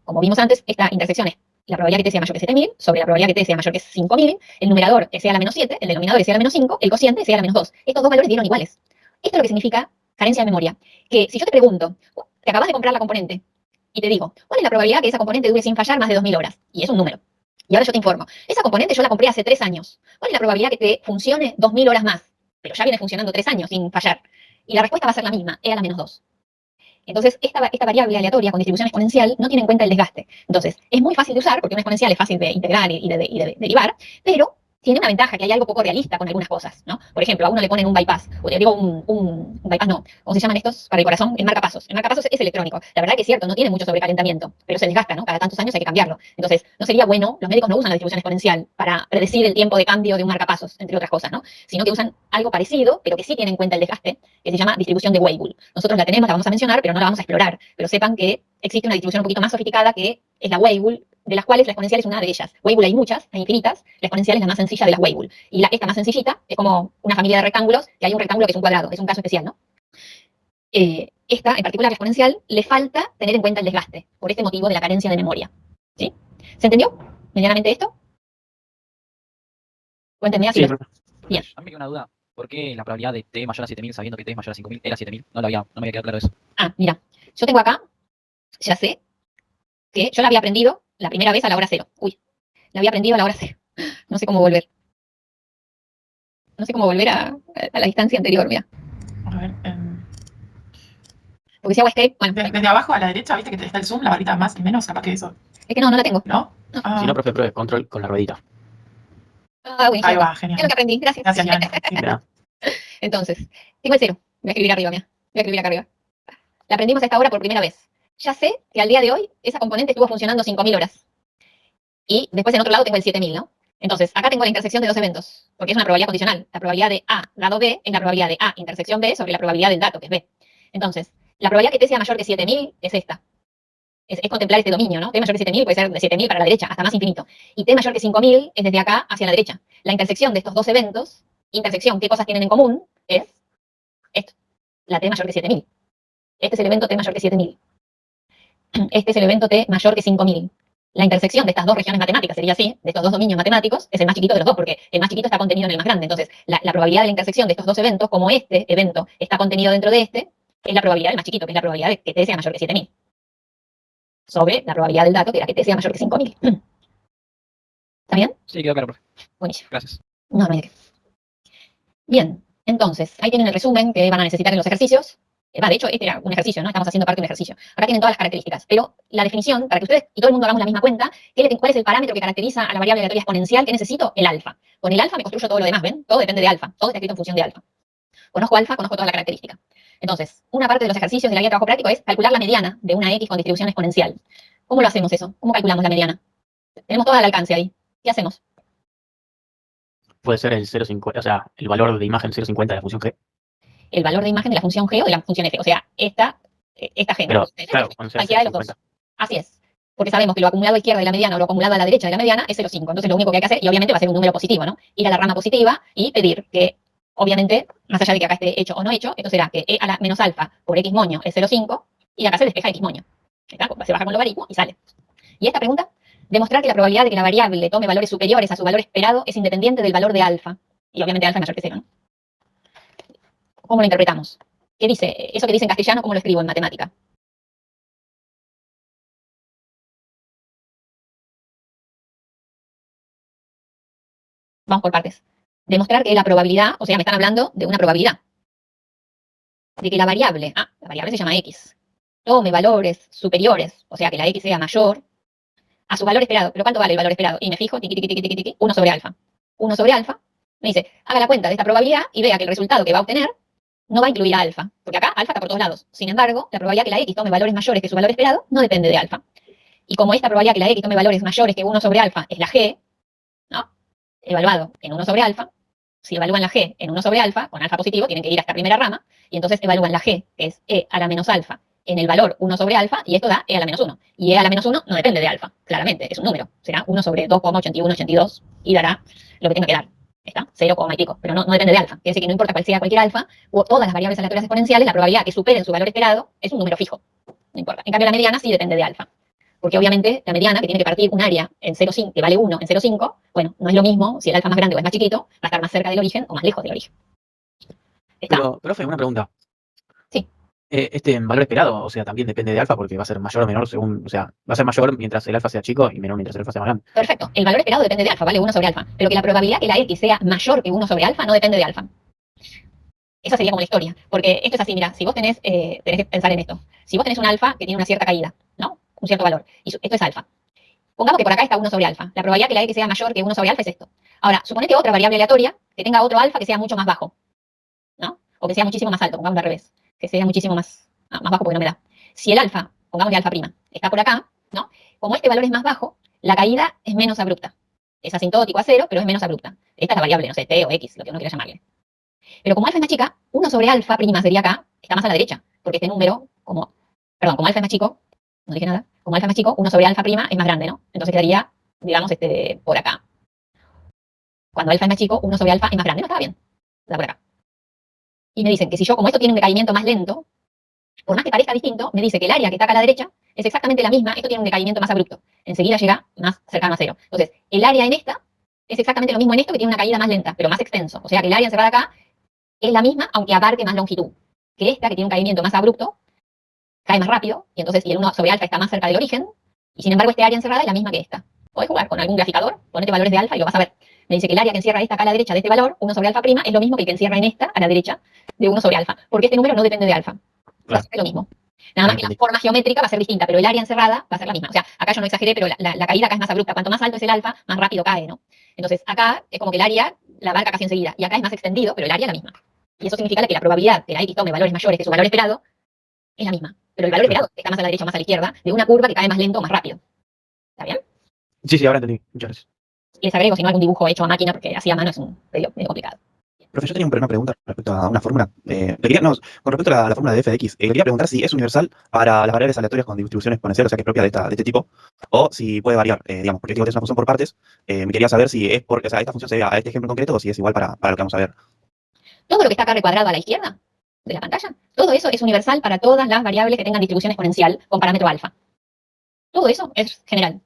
Como vimos antes, esta intersección es la probabilidad que T sea mayor que 7000 sobre la probabilidad que T sea mayor que 5000, el numerador sea a la menos 7, el denominador sea a la menos 5, el cociente sea a la menos 2. Estos dos valores dieron iguales. Esto es lo que significa carencia de memoria. Que si yo te pregunto, te acabas de comprar la componente, y te digo, ¿cuál es la probabilidad que esa componente dure sin fallar más de 2000 horas? Y es un número. Y ahora yo te informo, esa componente yo la compré hace 3 años. ¿Cuál es la probabilidad que te funcione 2000 horas más? Pero ya viene funcionando 3 años sin fallar. Y la respuesta va a ser la misma, E a la menos 2. Entonces, esta variable aleatoria con distribución exponencial no tiene en cuenta el desgaste. Entonces, es muy fácil de usar, porque una exponencial es fácil de integrar y de derivar, pero tiene una ventaja, que hay algo poco realista con algunas cosas, ¿no? Por ejemplo, a uno le ponen un bypass, o le digo un bypass, no, ¿cómo se llaman estos? Para el corazón, el marcapasos. El marcapasos es electrónico. La verdad que es cierto, no tiene mucho sobrecalentamiento, pero se desgasta, ¿no? Cada tantos años hay que cambiarlo. Entonces, no sería bueno, los médicos no usan la distribución exponencial para predecir el tiempo de cambio de un marcapasos, entre otras cosas, ¿no? Sino que usan algo parecido, pero que sí tiene en cuenta el desgaste, que se llama distribución de Weibull. Nosotros la tenemos, la vamos a mencionar, pero no la vamos a explorar. Pero sepan que existe una distribución un poquito más sofisticada que es la Weibull, de las cuales la exponencial es una de ellas. Weibull hay muchas, hay infinitas, la exponencial es la más sencilla de las Weibull. Y esta más sencillita es como una familia de rectángulos, que hay un rectángulo que es un cuadrado, es un caso especial, ¿no? Esta, en particular, la exponencial, le falta tener en cuenta el desgaste, por este motivo de la carencia de memoria. ¿Sí? ¿Se entendió medianamente esto? ¿Lo entendías? Sí, Bien. a mí me queda una duda. ¿Por qué la probabilidad de t mayor a 7000 sabiendo que t es mayor a 5000 era 7000? No me había quedado claro eso. Ah, mira, yo tengo acá, ya sé, que yo la había aprendido la primera vez a la hora cero. Uy, la había aprendido a la hora cero. No sé cómo volver. No sé cómo volver a la distancia anterior, mira. A ver, Porque si hago escape, bueno, desde abajo a la derecha, viste que está el zoom, la barrita más y menos, capaz que eso, es que no la tengo. ¿no? No. Ah, Si no, profe, pruebe control con la ruedita. Ah, buenísimo. ahí va, Es genial. lo que aprendí, gracias. Gracias, Jan. Sí. Mirá. Entonces, tengo el cero. Voy a escribir arriba, mira. Voy a escribir acá arriba. La aprendimos a esta hora por primera vez. Ya sé que al día de hoy esa componente estuvo funcionando 5000 horas. Y después en otro lado tengo el 7000, ¿no? Entonces, acá tengo la intersección de dos eventos, porque es una probabilidad condicional. La probabilidad de A dado B es la probabilidad de A intersección B sobre la probabilidad del dato, que es B. Entonces, la probabilidad que T sea mayor que 7000 es esta. Es contemplar este dominio, ¿no? T mayor que 7000 puede ser de 7000 para la derecha, hasta más infinito. Y T mayor que 5000 es desde acá hacia la derecha. La intersección de estos dos eventos, intersección, ¿qué cosas tienen en común? Es esto, la T mayor que 7000. Este es el evento T mayor que 7000. Este es el evento T mayor que 5000. La intersección de estas dos regiones matemáticas sería así, de estos dos dominios matemáticos, es el más chiquito de los dos, porque el más chiquito está contenido en el más grande. Entonces, la probabilidad de la intersección de estos dos eventos, como este evento está contenido dentro de este, es la probabilidad del más chiquito, que es la probabilidad de que T sea mayor que 7000. Sobre la probabilidad del dato, que era que T sea mayor que 5000. ¿Está bien? Sí, quedó claro, profe. Buenísimo. Gracias. No hay de qué. Bien, entonces, ahí tienen el resumen que van a necesitar en los ejercicios. De hecho, este era un ejercicio, ¿no? Estamos haciendo parte de un ejercicio. Acá tienen todas las características, pero la definición, para que ustedes y todo el mundo hagamos la misma cuenta, ¿cuál es el parámetro que caracteriza a la variable aleatoria exponencial que necesito? El alfa. Con el alfa me construyo todo lo demás, ¿ven? Todo depende de alfa, todo está escrito en función de alfa. Conozco alfa, conozco toda la característica. Entonces, una parte de los ejercicios de la guía de trabajo práctico es calcular la mediana de una X con distribución exponencial. ¿Cómo lo hacemos eso? ¿Cómo calculamos la mediana? Tenemos todo al alcance ahí. ¿Qué hacemos? Puede ser el 0,50, o sea, el valor de imagen 0,50 de la función G. El valor de imagen de la función G o de la función F. O sea, esta G. Pero, ¿no? claro, cuando sea Cualquiera de los 0,50. dos. Así es. Porque sabemos que lo acumulado a izquierda de la mediana o lo acumulado a la derecha de la mediana es 0,5. Entonces lo único que hay que hacer, y obviamente va a ser un número positivo, ¿no? Ir a la rama positiva y pedir que, obviamente, más allá de que acá esté hecho o no hecho, esto será que E a la menos alfa por X moño es 0,5 y acá se despeja X moño. ¿Está? Se baja con logaritmo y sale. Y esta pregunta, demostrar que la probabilidad de que la variable tome valores superiores a su valor esperado es independiente del valor de alfa. Y obviamente alfa es mayor que 0, ¿no? ¿Cómo lo interpretamos? ¿Qué dice? Eso que dice en castellano, ¿cómo lo escribo en matemática? Vamos por partes. Demostrar que la probabilidad, o sea, me están hablando de una probabilidad. De que la variable se llama X, tome valores superiores, o sea, que la X sea mayor a su valor esperado. ¿Pero cuánto vale el valor esperado? Y me fijo, 1 sobre alfa. 1 sobre alfa, me dice, haga la cuenta de esta probabilidad y vea que el resultado que va a obtener no va a incluir a alfa, porque acá alfa está por todos lados. Sin embargo, la probabilidad que la X tome valores mayores que su valor esperado no depende de alfa. Y como esta probabilidad que la X tome valores mayores que 1 sobre alfa es la G, ¿no? Evaluado en 1 sobre alfa, si evalúan la G en 1 sobre alfa, con alfa positivo, tienen que ir a esta primera rama, y entonces evalúan la G, que es E a la menos alfa, en el valor 1 sobre alfa, y esto da E a la menos 1. Y E a la menos 1 no depende de alfa, claramente, es un número. Será 1 sobre 2,8182 y dará lo que tenga que dar. ¿Está? 0, y pico, pero no depende de alfa. Quiere decir que no importa cuál sea cualquier alfa, o todas las variables aleatorias exponenciales, la probabilidad que superen su valor esperado es un número fijo. No importa. En cambio, la mediana sí depende de alfa. Porque obviamente la mediana, que tiene que partir un área en 0,5, que vale 1 en 0,5, bueno, no es lo mismo si el alfa es más grande o es más chiquito, va a estar más cerca del origen o más lejos del origen. ¿Está? Pero, profe, una pregunta. Sí. Este valor esperado, o sea, también depende de alfa porque va a ser mayor o menor según, o sea, va a ser mayor mientras el alfa sea chico y menor mientras el alfa sea más grande. Perfecto. El valor esperado depende de alfa, vale 1 sobre alfa. Pero que la probabilidad que la X sea mayor que 1 sobre alfa no depende de alfa. Esa sería como la historia. Porque esto es así, mira, si vos tenés que pensar en esto. Si vos tenés un alfa que tiene una cierta caída, ¿no? Un cierto valor. Y esto es alfa. Pongamos que por acá está 1 sobre alfa. La probabilidad que la X sea mayor que 1 sobre alfa es esto. Ahora, suponete otra variable aleatoria que tenga otro alfa que sea mucho más bajo, ¿no? O que sea muchísimo más alto, pongamos al revés. Que sea muchísimo más bajo porque no me da. Si el alfa, pongámosle alfa prima, está por acá, ¿no? Como este valor es más bajo, la caída es menos abrupta. Es asintótico a 0, pero es menos abrupta. Esta es la variable, no sé, t o x, lo que uno quiera llamarle. Pero como alfa es más chica, 1 sobre alfa prima sería acá, está más a la derecha, porque este número, como alfa es más chico, no dije nada, como alfa es más chico, 1 sobre alfa prima es más grande, ¿no? Entonces quedaría, digamos, por acá. Cuando alfa es más chico, 1 sobre alfa es más grande, no estaba bien. Está por acá. Y me dicen que si yo, como esto tiene un decaimiento más lento, por más que parezca distinto, me dice que el área que está acá a la derecha es exactamente la misma, esto tiene un decaimiento más abrupto. Enseguida llega más cercano a 0. Entonces, el área en esta es exactamente lo mismo en esto, que tiene una caída más lenta, pero más extenso. O sea que el área encerrada acá es la misma, aunque abarque más longitud. Que esta, que tiene un caimiento más abrupto, cae más rápido, y entonces el 1 sobre alfa está más cerca del origen, y sin embargo este área encerrada es la misma que esta. Podés jugar con algún graficador, ponete valores de alfa y lo vas a ver. Me dice que el área que encierra esta acá a la derecha de este valor, 1 sobre alfa prima, es lo mismo que el que encierra en esta a la derecha de 1 sobre alfa, porque este número no depende de alfa. Va a ser lo mismo. Nada más que la forma geométrica va a ser distinta, pero el área encerrada va a ser la misma. O sea, acá yo no exageré, pero la caída acá es más abrupta. Cuanto más alto es el alfa, más rápido cae, ¿no? Entonces, acá es como que el área la abarca casi enseguida, y acá es más extendido, pero el área es la misma. Y eso significa que la probabilidad que la X tome valores mayores que su valor esperado es la misma. Pero el valor esperado está más a la derecha o más a la izquierda de una curva que cae más lento o más rápido. ¿Está bien? Sí, ahora entendí. Muchas gracias. Y les agrego, si no, algún dibujo hecho a máquina, porque así a mano es un medio complicado. Profe, yo tenía una pregunta respecto a una fórmula. Con respecto a la fórmula de f de x, le quería preguntar si es universal para las variables aleatorias con distribución exponencial, o sea que es propia de este tipo, o si puede variar, digamos, porque digo que es una función por partes. Me quería saber si es porque, o sea, esta función se debe a este ejemplo en concreto o si es igual para lo que vamos a ver. Todo lo que está acá recuadrado a la izquierda de la pantalla, todo eso es universal para todas las variables que tengan distribución exponencial con parámetro alfa. Todo eso es general.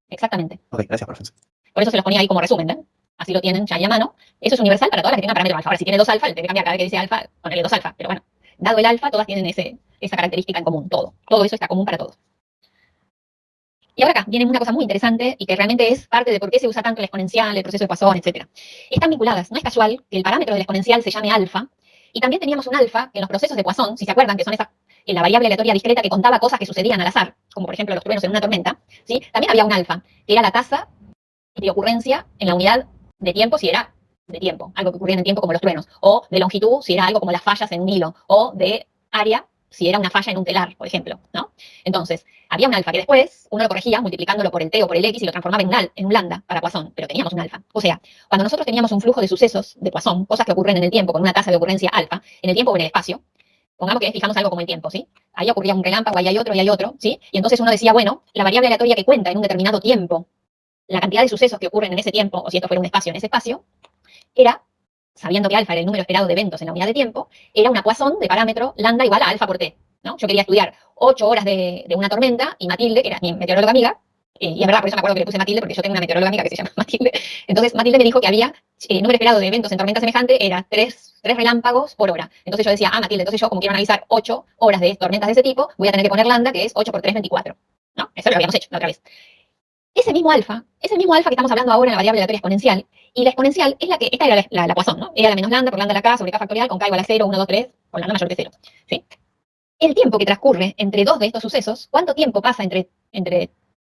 Exactamente. Ok, gracias, profe. Por eso se los ponía ahí como resumen, ¿ven? Así lo tienen ya ahí a mano. Eso es universal para todas las que tengan parámetro alfa. Ahora, si tiene 2 alfa, le tiene que cambiar cada vez que dice alfa, ponerle 2 alfa. Pero bueno, dado el alfa, todas tienen esa característica en común, todo. Todo eso está común para todos. Y ahora acá viene una cosa muy interesante y que realmente es parte de por qué se usa tanto el exponencial, el proceso de Poisson, etc. Están vinculadas. No es casual que el parámetro del exponencial se llame alfa. Y también teníamos un alfa que en los procesos de Poisson, si se acuerdan, que son la variable aleatoria discreta que contaba cosas que sucedían al azar, como por ejemplo los truenos en una tormenta, ¿sí? También había un alfa, que era la tasa de ocurrencia en la unidad de tiempo, si era de tiempo, algo que ocurría en el tiempo como los truenos, o de longitud, si era algo como las fallas en un hilo, o de área, si era una falla en un telar, por ejemplo, ¿no? Entonces, había un alfa que después uno lo corregía multiplicándolo por el t o por el x y lo transformaba en un lambda para Poisson, pero teníamos un alfa. O sea, cuando nosotros teníamos un flujo de sucesos de Poisson, cosas que ocurren en el tiempo con una tasa de ocurrencia alfa, en el tiempo o en el espacio, pongamos que fijamos algo como el tiempo, ¿sí? Ahí ocurría un relámpago, ahí hay otro, ¿sí? Y entonces uno decía, bueno, la variable aleatoria que cuenta en un determinado tiempo, la cantidad de sucesos que ocurren en ese tiempo, o si esto fuera un espacio en ese espacio, era, sabiendo que alfa era el número esperado de eventos en la unidad de tiempo, era una Poisson de parámetro lambda igual a alfa por t, ¿no? Yo quería estudiar 8 horas de una tormenta y Matilde, que era mi meteoróloga amiga, y es verdad, por eso me acuerdo que le puse Matilde, porque yo tengo una meteoróloga amiga que se llama Matilde. Entonces Matilde me dijo que había número esperado de eventos en tormenta semejante era 3 relámpagos por hora. Entonces yo decía, Matilde, entonces yo como quiero analizar 8 horas de tormentas de ese tipo, voy a tener que poner lambda, que es 8 por 3, 24. ¿No? Eso lo habíamos hecho la otra vez. Ese mismo alfa que estamos hablando ahora en la variable aleatoria exponencial, y la exponencial es esta era la Poisson, ¿no? Era la menos lambda por lambda a la k sobre k factorial con k igual a 0, 1, 2, 3, con lambda mayor que 0. ¿Sí? El tiempo que transcurre entre dos de estos sucesos, ¿cuánto tiempo pasa entre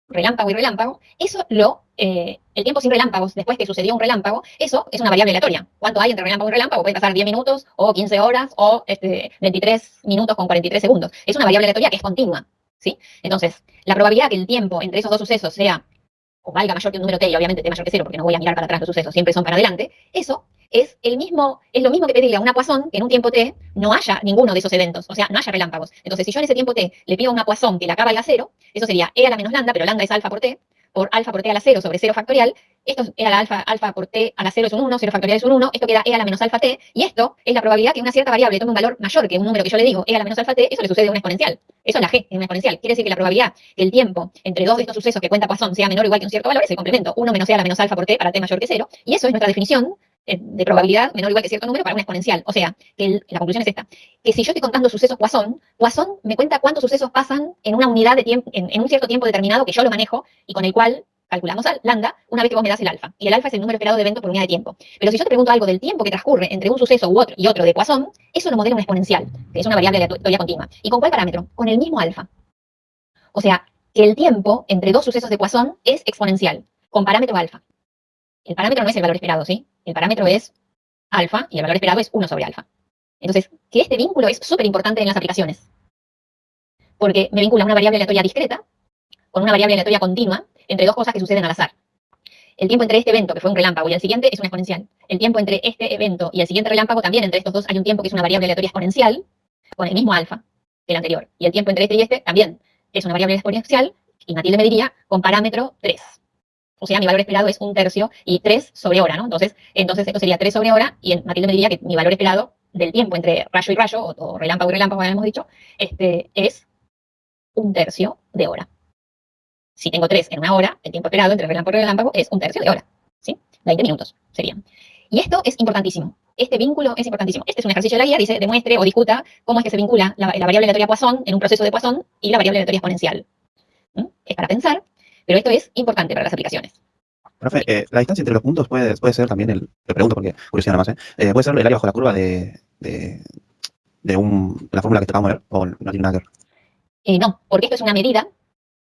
relámpago y relámpago? Eso el tiempo sin relámpagos, después que sucedió un relámpago, eso es una variable aleatoria. ¿Cuánto hay entre relámpago y relámpago? Puede pasar 10 minutos, o 15 horas, o 23 minutos con 43 segundos. Es una variable aleatoria que es continua, ¿sí? Entonces, la probabilidad que el tiempo entre esos dos sucesos sea o valga mayor que un número t, y obviamente t mayor que 0, porque no voy a mirar para atrás los sucesos, siempre son para adelante, eso es lo mismo que pedirle a una Poisson que en un tiempo t no haya ninguno de esos eventos, o sea, no haya relámpagos. Entonces, si yo en ese tiempo t le pido a una Poisson que la k valga 0, eso sería e a la menos lambda, pero lambda es alfa por t a la 0 sobre 0 factorial. Esto era la alfa por t a la 0 es un 1, 0 factorial es un 1, esto queda e a la menos alfa t, y esto es la probabilidad que una cierta variable tome un valor mayor que un número que yo le digo, e a la menos alfa t, eso le sucede a una exponencial. Eso es la g, en una exponencial. Quiere decir que la probabilidad que el tiempo entre dos de estos sucesos que cuenta Poisson sea menor o igual que un cierto valor es el complemento, 1 menos e a la menos alfa por t para t mayor que 0, y eso es nuestra definición de probabilidad menor o igual que cierto número para una exponencial. O sea, que la conclusión es esta, que si yo estoy contando sucesos Poisson me cuenta cuántos sucesos pasan en una unidad de tiempo, en un cierto tiempo determinado que yo lo manejo y con el cual calculamos lambda una vez que vos me das el alfa. Y el alfa es el número esperado de evento por unidad de tiempo. Pero si yo te pregunto algo del tiempo que transcurre entre un suceso y otro de Poisson, eso lo modela una exponencial, que es una variable aleatoria continua. ¿Y con cuál parámetro? Con el mismo alfa. O sea, que el tiempo entre dos sucesos de Poisson es exponencial, con parámetro alfa. El parámetro no es el valor esperado, ¿sí? El parámetro es alfa y el valor esperado es 1 sobre alfa. Entonces, que este vínculo es súper importante en las aplicaciones, porque me vincula una variable aleatoria discreta con una variable aleatoria continua entre dos cosas que suceden al azar. El tiempo entre este evento, que fue un relámpago, y el siguiente es una exponencial. El tiempo entre este evento y el siguiente relámpago, también entre estos dos hay un tiempo que es una variable aleatoria exponencial, con el mismo alfa que el anterior. Y el tiempo entre este y este también es una variable exponencial, y Matilde me diría con parámetro 3. O sea, mi valor esperado es 1/3 y 3 sobre hora, ¿no? Entonces esto sería 3 sobre hora, y Matilde me diría que mi valor esperado del tiempo entre rayo y rayo, o relámpago y relámpago, como habíamos dicho, es 1/3 de hora. Si tengo 3 en una hora, el tiempo esperado entre relámpago y relámpago es 1/3 de hora, ¿sí? 20 minutos serían. Y esto es importantísimo. Este vínculo es importantísimo. Este es un ejercicio de la guía, dice, demuestre o discuta cómo es que se vincula la variable aleatoria Poisson en un proceso de Poisson y la variable aleatoria exponencial. Es para pensar, pero esto es importante para las aplicaciones. Profe, la distancia entre los puntos puede ser también, le pregunto porque curiosidad nada más, puede ser el área bajo la curva de la fórmula que te acabamos de ver, o no tiene nada que ver. No, porque esto es una medida.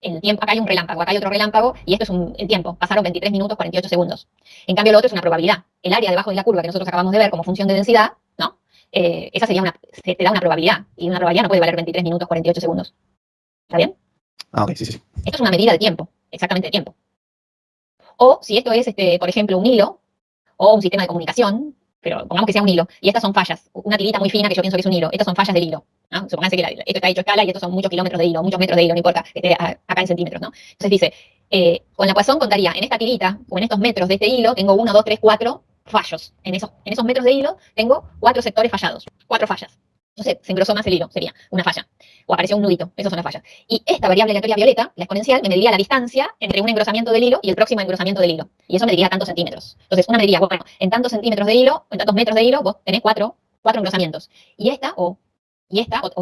El tiempo, acá hay un relámpago, acá hay otro relámpago, y esto es el tiempo. Pasaron 23 minutos 48 segundos. En cambio, lo otro es una probabilidad. El área debajo de la curva que nosotros acabamos de ver como función de densidad, ¿no? Esa sería te da una probabilidad. Y una probabilidad no puede valer 23 minutos 48 segundos. ¿Está bien? Ah, ok, sí. Esto es una medida de tiempo, exactamente de tiempo. O si esto es, por ejemplo, un hilo o un sistema de comunicación, pero pongamos que sea un hilo, y estas son fallas, una tirita muy fina que yo pienso que es un hilo, estas son fallas del hilo, ¿no? Supónganse que esto está hecho a escala y estos son muchos kilómetros de hilo, muchos metros de hilo, no importa, que esté acá en centímetros, ¿no? Entonces dice, con la Poisson contaría en esta tirita o en estos metros de este hilo, tengo 1, 2, 3, 4 fallos. En esos metros de hilo tengo 4 sectores fallados, 4 fallas. No sé, se engrosó más el hilo, sería una falla. O apareció un nudito, esas son las fallas. Y esta variable aleatoria violeta, la exponencial, me mediría la distancia entre un engrosamiento del hilo y el próximo engrosamiento del hilo. Y eso me diría tantos centímetros. Entonces, una me diría, bueno, en tantos centímetros de hilo, en tantos metros de hilo, vos tenés 4 engrosamientos. Y esta, o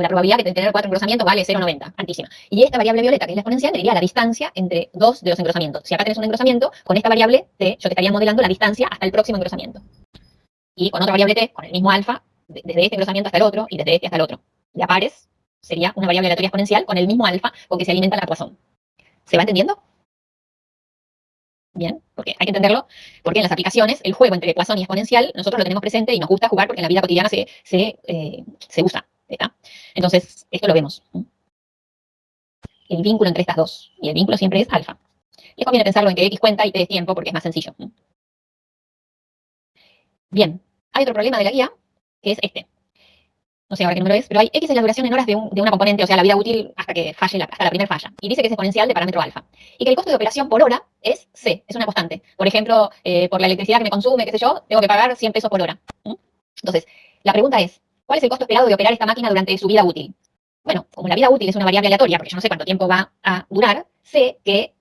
la probabilidad de tener 4 engrosamientos vale 0,90, altísima. Y esta variable violeta, que es la exponencial, me diría la distancia entre 2 de los engrosamientos. Si acá tenés un engrosamiento, con esta variable T, yo te estaría modelando la distancia hasta el próximo engrosamiento. Y con otra variable T, con el mismo alfa, desde este engrosamiento hasta el otro y desde este hasta el otro. De a pares sería una variable aleatoria exponencial con el mismo alfa con que se alimenta la Poisson. ¿Se va entendiendo? Bien, porque hay que entenderlo, porque en las aplicaciones el juego entre Poisson y exponencial nosotros lo tenemos presente y nos gusta jugar porque en la vida cotidiana se usa. ¿Está? Entonces, esto lo vemos. El vínculo entre estas dos. Y el vínculo siempre es alfa. Les conviene pensarlo en que X cuenta y T es tiempo porque es más sencillo. Bien, hay otro problema de la guía, que es este. No sé ahora qué número es, pero hay X es la duración en horas de una componente, o sea, la vida útil hasta que falle, hasta la primera falla. Y dice que es exponencial de parámetro alfa. Y que el costo de operación por hora es C, es una constante. Por ejemplo, por la electricidad que me consume, qué sé yo, tengo que pagar 100 pesos por hora. Entonces, la pregunta es, ¿cuál es el costo esperado de operar esta máquina durante su vida útil? Bueno, como la vida útil es una variable aleatoria, porque yo no sé cuánto tiempo va a durar, sé que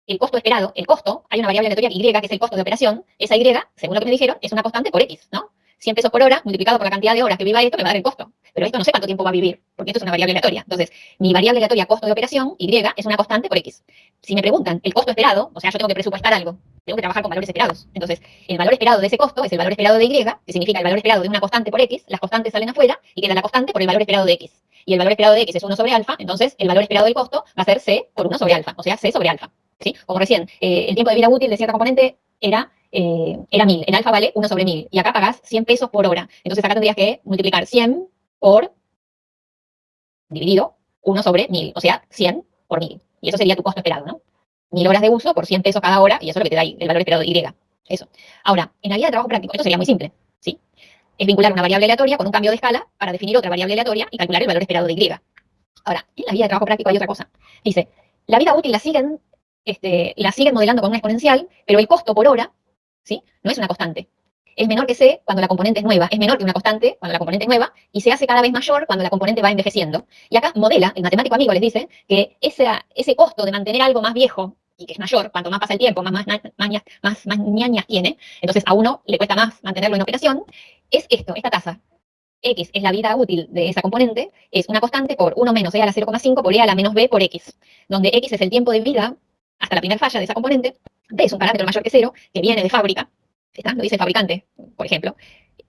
el costo esperado, hay una variable aleatoria Y, que es el costo de operación. Esa Y, según lo que me dijeron, es una constante por X, ¿no? 100 pesos por hora multiplicado por la cantidad de horas que viva esto me va a dar el costo. Pero esto no sé cuánto tiempo va a vivir, porque esto es una variable aleatoria. Entonces, mi variable aleatoria costo de operación, Y, es una constante por X. Si me preguntan el costo esperado, o sea, yo tengo que presupuestar algo, tengo que trabajar con valores esperados. Entonces, el valor esperado de ese costo es el valor esperado de Y, que significa el valor esperado de una constante por X, las constantes salen afuera y queda la constante por el valor esperado de X. Y el valor esperado de X es 1 sobre alfa, entonces el valor esperado del costo va a ser C por 1 sobre alfa, o sea, C sobre alfa. ¿Sí? Como recién, el tiempo de vida útil de cierta componente era 1000. El alfa vale 1 sobre 1000. Y acá pagás 100 pesos por hora. Entonces acá tendrías que multiplicar 100 por dividido 1 sobre 1000. O sea, 100 por 1000. Y eso sería tu costo esperado, ¿no? 1000 horas de uso por 100 pesos cada hora. Y eso es lo que te da ahí, el valor esperado de Y. Eso. Ahora, en la guía de trabajo práctico, esto sería muy simple. ¿Sí? Es vincular una variable aleatoria con un cambio de escala para definir otra variable aleatoria y calcular el valor esperado de Y. Ahora, en la guía de trabajo práctico hay otra cosa. Dice, la vida útil la siguen modelando con una exponencial, pero el costo por hora, ¿sí? No es una constante. Es menor que C cuando la componente es nueva, es menor que una constante cuando la componente es nueva, y se hace cada vez mayor cuando la componente va envejeciendo. Y acá modela, el matemático amigo les dice, que ese costo de mantener algo más viejo, y que es mayor, cuanto más pasa el tiempo, más ñañas tiene, entonces a uno le cuesta más mantenerlo en operación, es esta tasa. X es la vida útil de esa componente, es una constante por 1 menos E a la 0,5 por E a la menos B por X, donde X es el tiempo de vida hasta la primera falla de esa componente, B es un parámetro mayor que 0, que viene de fábrica, lo dice el fabricante, por ejemplo,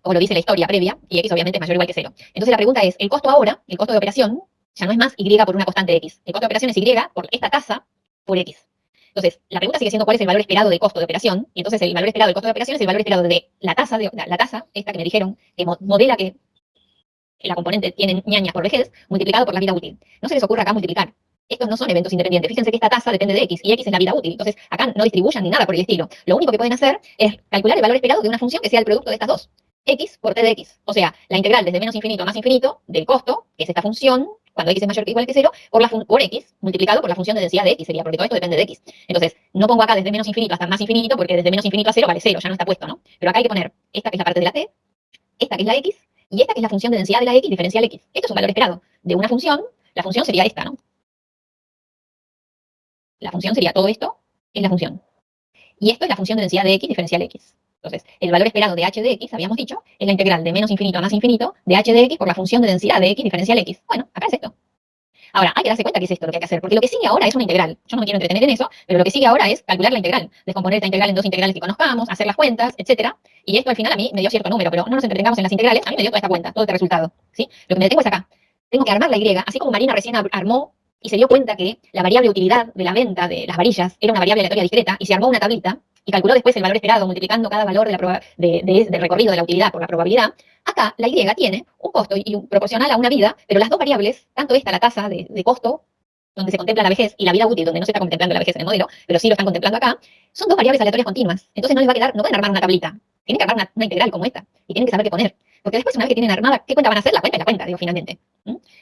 o lo dice la historia previa, y X obviamente es mayor o igual que 0. Entonces la pregunta es, el costo ahora, el costo de operación, ya no es más y por una constante x. El costo de operación es y por esta tasa por x. Entonces, la pregunta sigue siendo cuál es el valor esperado de costo de operación, y entonces el valor esperado del costo de operación es el valor esperado de la tasa, esta que me dijeron, que modela que la componente tiene ñañas por vejez, multiplicado por la vida útil. No se les ocurra acá multiplicar. Estos no son eventos independientes. Fíjense que esta tasa depende de x, y x es la vida útil. Entonces, acá no distribuyan ni nada por el estilo. Lo único que pueden hacer es calcular el valor esperado de una función que sea el producto de estas dos. X por t de x. O sea, la integral desde menos infinito a más infinito del costo, que es esta función, cuando x es mayor que o igual que 0, por x, multiplicado por la función de densidad de x, sería, porque todo esto depende de x. Entonces, no pongo acá desde menos infinito hasta más infinito, porque desde menos infinito a 0 vale 0, ya no está puesto, ¿no? Pero acá hay que poner esta que es la parte de la t, esta que es la x, y esta que es la función de densidad de la x diferencial x. Esto es un valor esperado de una función. La función sería esta, ¿no? La función sería todo esto, es la función. Y esto es la función de densidad de x diferencial x. Entonces, el valor esperado de h de x, habíamos dicho, es la integral de menos infinito a más infinito de h de x por la función de densidad de x diferencial x. Bueno, acá es esto. Ahora, hay que darse cuenta que es esto lo que hay que hacer, porque lo que sigue ahora es una integral. Yo no me quiero entretener en eso, pero lo que sigue ahora es calcular la integral, descomponer esta integral en dos integrales que conozcamos, hacer las cuentas, etcétera. Y esto al final a mí me dio cierto número, pero no nos entretengamos en las integrales, a mí me dio toda esta cuenta, todo este resultado, ¿sí? Lo que me detengo es acá. Tengo que armar la y, así como Marina recién armó y se dio cuenta que la variable utilidad de la venta de las varillas era una variable aleatoria discreta y se armó una tablita y calculó después el valor esperado multiplicando cada valor del recorrido de la utilidad por la probabilidad. Acá la y tiene un costo proporcional a una vida, pero las dos variables, tanto esta, la tasa de costo, donde se contempla la vejez, y la vida útil, donde no se está contemplando la vejez en el modelo, pero sí lo están contemplando acá, son dos variables aleatorias continuas. Entonces no les va a quedar, no pueden armar una tablita. Tienen que armar una integral como esta, y tienen que saber qué poner. Porque después, una vez que tienen armada, ¿qué cuenta van a hacer? La cuenta es la cuenta, digo, finalmente.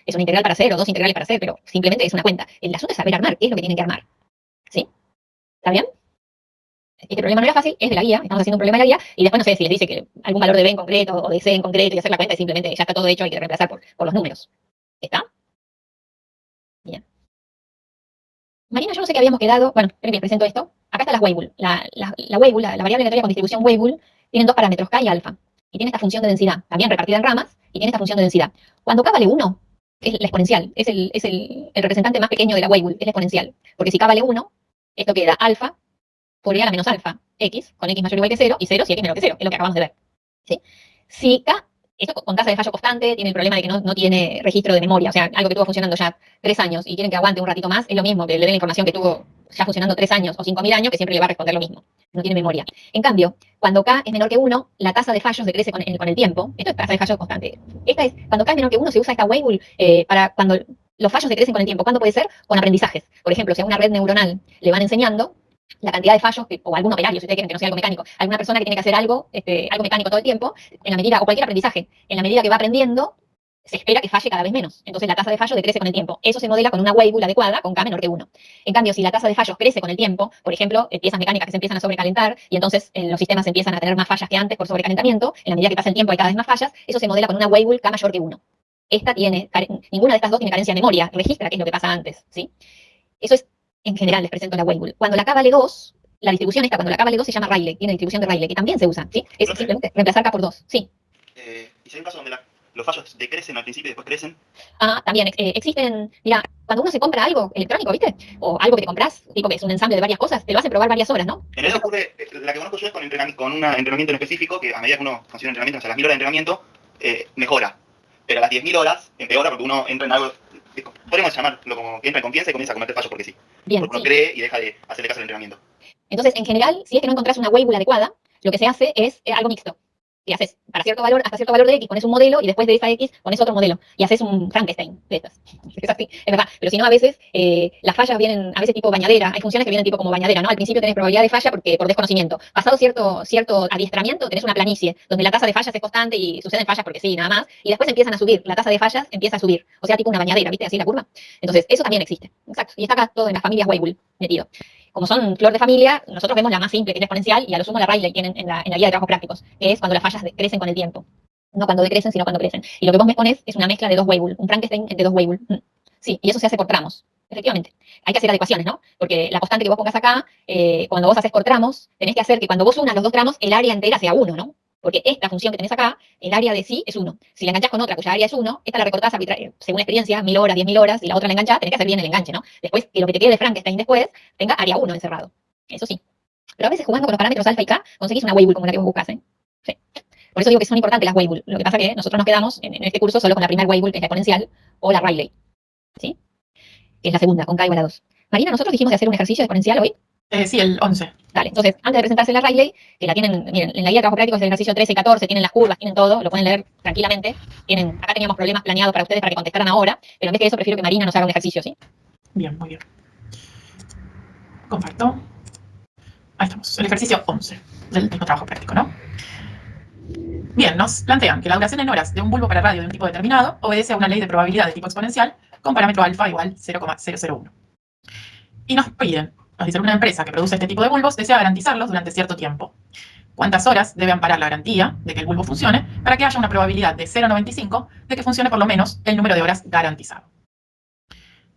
Es una integral para hacer, o dos integrales para hacer, pero simplemente es una cuenta. El asunto es saber armar, qué es lo que tienen que armar. ¿Sí? ¿Está bien? Este problema no era fácil, es de la guía, estamos haciendo un problema de la guía, y después no sé si les dice que algún valor de B en concreto, o de C en concreto, y hacer la cuenta, y simplemente ya está todo hecho, hay que reemplazar por los números. ¿Está? Bien. Marina, yo no sé qué habíamos quedado. Bueno, esperen que les presento esto. Acá está las Weibull. La Weibull, la variable aleatoria con distribución Weibull, tienen dos parámetros, K y alfa. Y tiene esta función de densidad, también repartida en ramas, y tiene esta función de densidad. Cuando K vale 1, es la exponencial, es el representante más pequeño de la Weibull, es la exponencial. Porque si K vale 1, esto queda alfa por a la menos alfa, x, con x mayor o igual que 0, y 0 si x menor que 0, es lo que acabamos de ver. ¿Sí? Si K, esto con tasa de fallo constante, tiene el problema de que no tiene registro de memoria, o sea, algo que estuvo funcionando ya 3 años y quieren que aguante un ratito más, es lo mismo que le den la información que tuvo ya funcionando 3 años o 5.000 años, que siempre le va a responder lo mismo. No tiene memoria. En cambio, cuando K es menor que 1, la tasa de fallos decrece con el tiempo. Esto es tasa de fallo constante. Esta es, cuando K es menor que 1, se usa esta Weibull para cuando los fallos decrecen con el tiempo. ¿Cuándo puede ser? Con aprendizajes. Por ejemplo, si a una red neuronal le van enseñando la cantidad de fallos, o algún operario, si ustedes quieren que no sea algo mecánico, alguna persona que tiene que hacer algo mecánico todo el tiempo, en la medida, o cualquier aprendizaje, en la medida que va aprendiendo, se espera que falle cada vez menos. Entonces la tasa de fallo decrece con el tiempo. Eso se modela con una Weibull adecuada, con K menor que 1. En cambio, si la tasa de fallos crece con el tiempo, por ejemplo, piezas mecánicas que se empiezan a sobrecalentar y entonces los sistemas empiezan a tener más fallas que antes por sobrecalentamiento, en la medida que pasa el tiempo hay cada vez más fallas, eso se modela con una Weibull K mayor que 1. Ninguna de estas dos tiene carencia de memoria, registra qué es lo que pasa antes, ¿sí? Eso es, en general, les presento la Weibull. Cuando la K vale 2, la distribución esta, cuando la K vale 2, se llama Rayleigh, tiene distribución de Rayleigh, que también se usa, ¿sí? Es simplemente reemplazar K por 2, sí. ¿Y si hay un caso donde los fallos decrecen al principio y después crecen? También existen, mira, cuando uno se compra algo electrónico, ¿viste? O algo que te compras, tipo que es un ensamble de varias cosas, te lo hacen probar varias horas, ¿no? En eso ocurre, la que conozco yo es con un entrenamiento en específico, que a medida que uno funciona entrenamiento, o sea, las 1000 horas de entrenamiento, mejora. Pero a las 10.000 horas empeora porque uno entra en algo, podemos llamarlo como que entra en confianza y comienza a cometer fallos porque sí. Bien, porque uno sí. cree y deja de hacerle caso al entrenamiento. Entonces, en general, si es que no encontrás una Weibull adecuada, lo que se hace es algo mixto. Y haces para cierto valor, hasta cierto valor de X, pones un modelo y después de esa X pones otro modelo. Y haces un Frankenstein de estas. Es así, es verdad. Pero si no, a veces las fallas vienen, a veces tipo bañadera. Hay funciones que vienen tipo como bañadera, ¿no? Al principio tenés probabilidad de falla por desconocimiento. Pasado cierto adiestramiento, tenés una planicie, donde la tasa de fallas es constante y suceden fallas porque sí, nada más. Y después empiezan a subir. La tasa de fallas empieza a subir. O sea, tipo una bañadera, ¿viste? Así la curva. Entonces, eso también existe. Exacto. Y está acá todo en las familias Weibull metido. Como son flor de familia, nosotros vemos la más simple, que es la exponencial, y a lo sumo la Rayleigh tienen en la guía de trabajos prácticos, que es cuando las fallas crecen con el tiempo. No cuando decrecen, sino cuando crecen. Y lo que vos me pones es una mezcla de dos Weibull, un Frankenstein entre dos Weibull. Sí, y eso se hace por tramos, efectivamente. Hay que hacer adecuaciones, ¿no? Porque la constante que vos pongas acá, cuando vos haces por tramos, tenés que hacer que cuando vos unas los dos tramos, el área entera sea 1, ¿no? Porque esta función que tenés acá, el área de sí es 1. Si la enganchás con otra cuya área es 1, esta la recortás según experiencia, 1000 horas, 10.000 horas, y la otra la enganchás, tenés que hacer bien el enganche, ¿no? Después, que lo que te quede de Frankenstein después, tenga área 1 encerrado. Eso sí. Pero a veces jugando con los parámetros alfa y k, conseguís una Weibull como la que vos buscás, ¿eh? Sí. Por eso digo que son importantes las Weibull. Lo que pasa es que nosotros nos quedamos en este curso solo con la primera Weibull, que es la exponencial, o la Rayleigh. ¿sí? Que es la segunda, con K igual a 2. Marina, nosotros dijimos de hacer un ejercicio exponencial hoy. Sí, el 11. Dale, entonces, antes de presentarse la Riley, que la tienen, miren, en la guía de trabajo práctico es el ejercicio 13 y 14, tienen las curvas, tienen todo, lo pueden leer tranquilamente. Acá teníamos problemas planeados para ustedes para que contestaran ahora, pero en vez de eso prefiero que Marina nos haga un ejercicio, ¿sí? Bien, muy bien. Comparto. Ahí estamos, el ejercicio 11 del mismo trabajo práctico, ¿no? Bien, nos plantean que la duración en horas de un bulbo para radio de un tipo determinado obedece a una ley de probabilidad de tipo exponencial con parámetro alfa igual 0,001. Y nos piden, nos dicen, una empresa que produce este tipo de bulbos desea garantizarlos durante cierto tiempo. ¿Cuántas horas debe amparar la garantía de que el bulbo funcione para que haya una probabilidad de 0,95 de que funcione por lo menos el número de horas garantizado?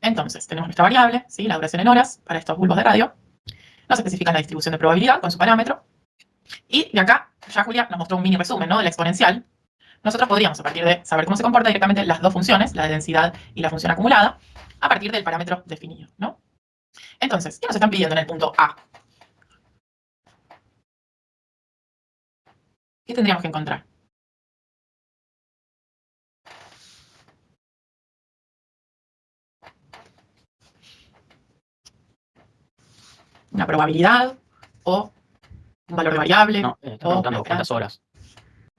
Entonces, tenemos nuestra variable, ¿sí? La duración en horas para estos bulbos de radio. Nos especifican la distribución de probabilidad con su parámetro. Y de acá, ya Julia nos mostró un mini resumen, ¿no?, de la exponencial. Nosotros podríamos, a partir de saber cómo se comportan directamente las dos funciones, la de densidad y la función acumulada, a partir del parámetro definido, ¿no? Entonces, ¿qué nos están pidiendo en el punto A? ¿Qué tendríamos que encontrar? ¿Una probabilidad o un valor de variable? No, está preguntando cuántas horas.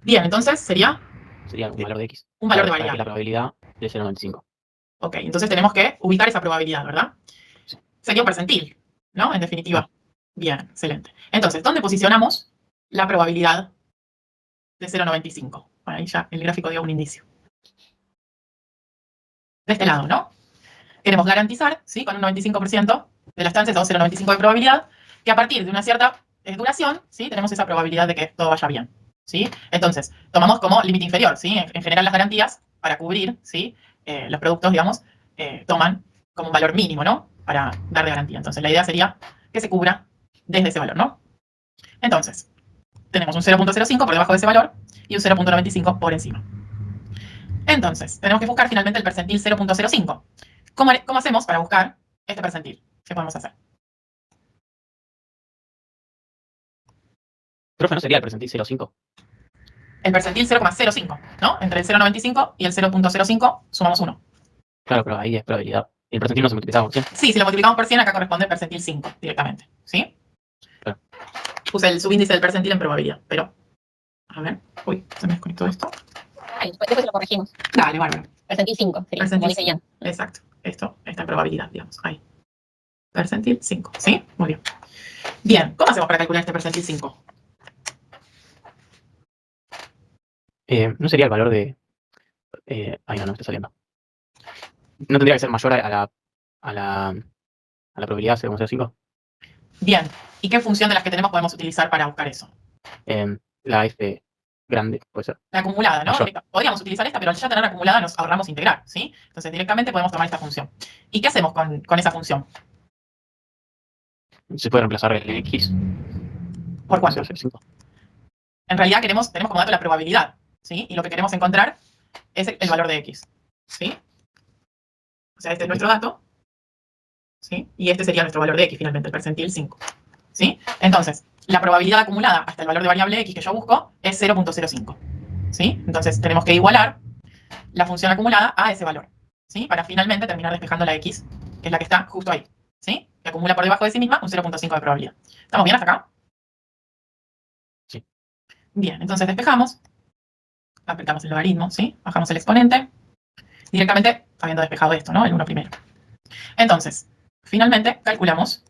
Bien, entonces sería Sería un valor de X. un valor de Para que variable. la probabilidad de 0,95. Ok, entonces tenemos que ubicar esa probabilidad, ¿verdad? Sí. Sería un percentil, ¿no? En definitiva. No. Bien, excelente. Entonces, ¿dónde posicionamos la probabilidad de 0,95? Bueno, ahí ya el gráfico dio un indicio. De este lado, ¿no? Queremos garantizar, ¿sí?, con un 95% de las chances, o 0,95 de probabilidad, que a partir de una cierta duración, ¿sí?, tenemos esa probabilidad de que todo vaya bien, ¿sí? Entonces, tomamos como límite inferior, ¿sí? En general, las garantías, para cubrir, ¿sí?, los productos, digamos, toman como un valor mínimo, ¿no?, para dar de garantía. Entonces, la idea sería que se cubra desde ese valor, ¿no? Entonces, tenemos un 0,05 por debajo de ese valor y un 0,95 por encima. Entonces, tenemos que buscar finalmente el percentil 0,05. ¿Cómo hacemos para buscar este percentil? ¿Qué podemos hacer? Profe, ¿no sería el percentil 0,5? El percentil 0,05, ¿no? Entre el 0,95 y el 0,05 sumamos 1. Claro, pero ahí es probabilidad. El percentil no se multiplica por 100. Sí, si lo multiplicamos por 100, acá corresponde el percentil 5 directamente, ¿sí? Claro. Puse el subíndice del percentil en probabilidad, pero... A ver, uy, se me desconectó esto. Ahí, después lo corregimos. Dale, bárbaro. Percentil 5, sería, Percentil como dice Ian. Exacto, esto está en probabilidad, digamos, ahí. Percentil 5, ¿sí? Muy bien. Bien, ¿cómo hacemos para calcular este percentil 5? ¿No sería el valor de...? Ay, no me está saliendo. ¿No tendría que ser mayor a la probabilidad 0,05? Bien, ¿y qué función de las que tenemos podemos utilizar para buscar eso? La F grande, puede ser. La acumulada, ¿no? Mayor. Podríamos utilizar esta, pero al ya tener acumulada nos ahorramos integrar, ¿sí? Entonces directamente podemos tomar esta función. ¿Y qué hacemos con esa función? Se puede reemplazar el X. ¿Por cuánto? 0,05. En realidad tenemos como dato la probabilidad, ¿sí? Y lo que queremos encontrar es el valor de X, ¿sí? O sea, este es nuestro dato, ¿sí? Y este sería nuestro valor de X finalmente, el percentil 5, ¿sí? Entonces, la probabilidad acumulada hasta el valor de variable X que yo busco es 0,05, ¿sí? Entonces tenemos que igualar la función acumulada a ese valor, ¿sí? Para finalmente terminar despejando la X, que es la que está justo ahí, ¿sí? Que acumula por debajo de sí misma un 0,5 de probabilidad. ¿Estamos bien hasta acá? Sí. Bien, entonces despejamos, aplicamos el logaritmo, ¿sí? Bajamos el exponente, directamente habiendo despejado esto, ¿no? El 1 primero. Entonces, finalmente calculamos,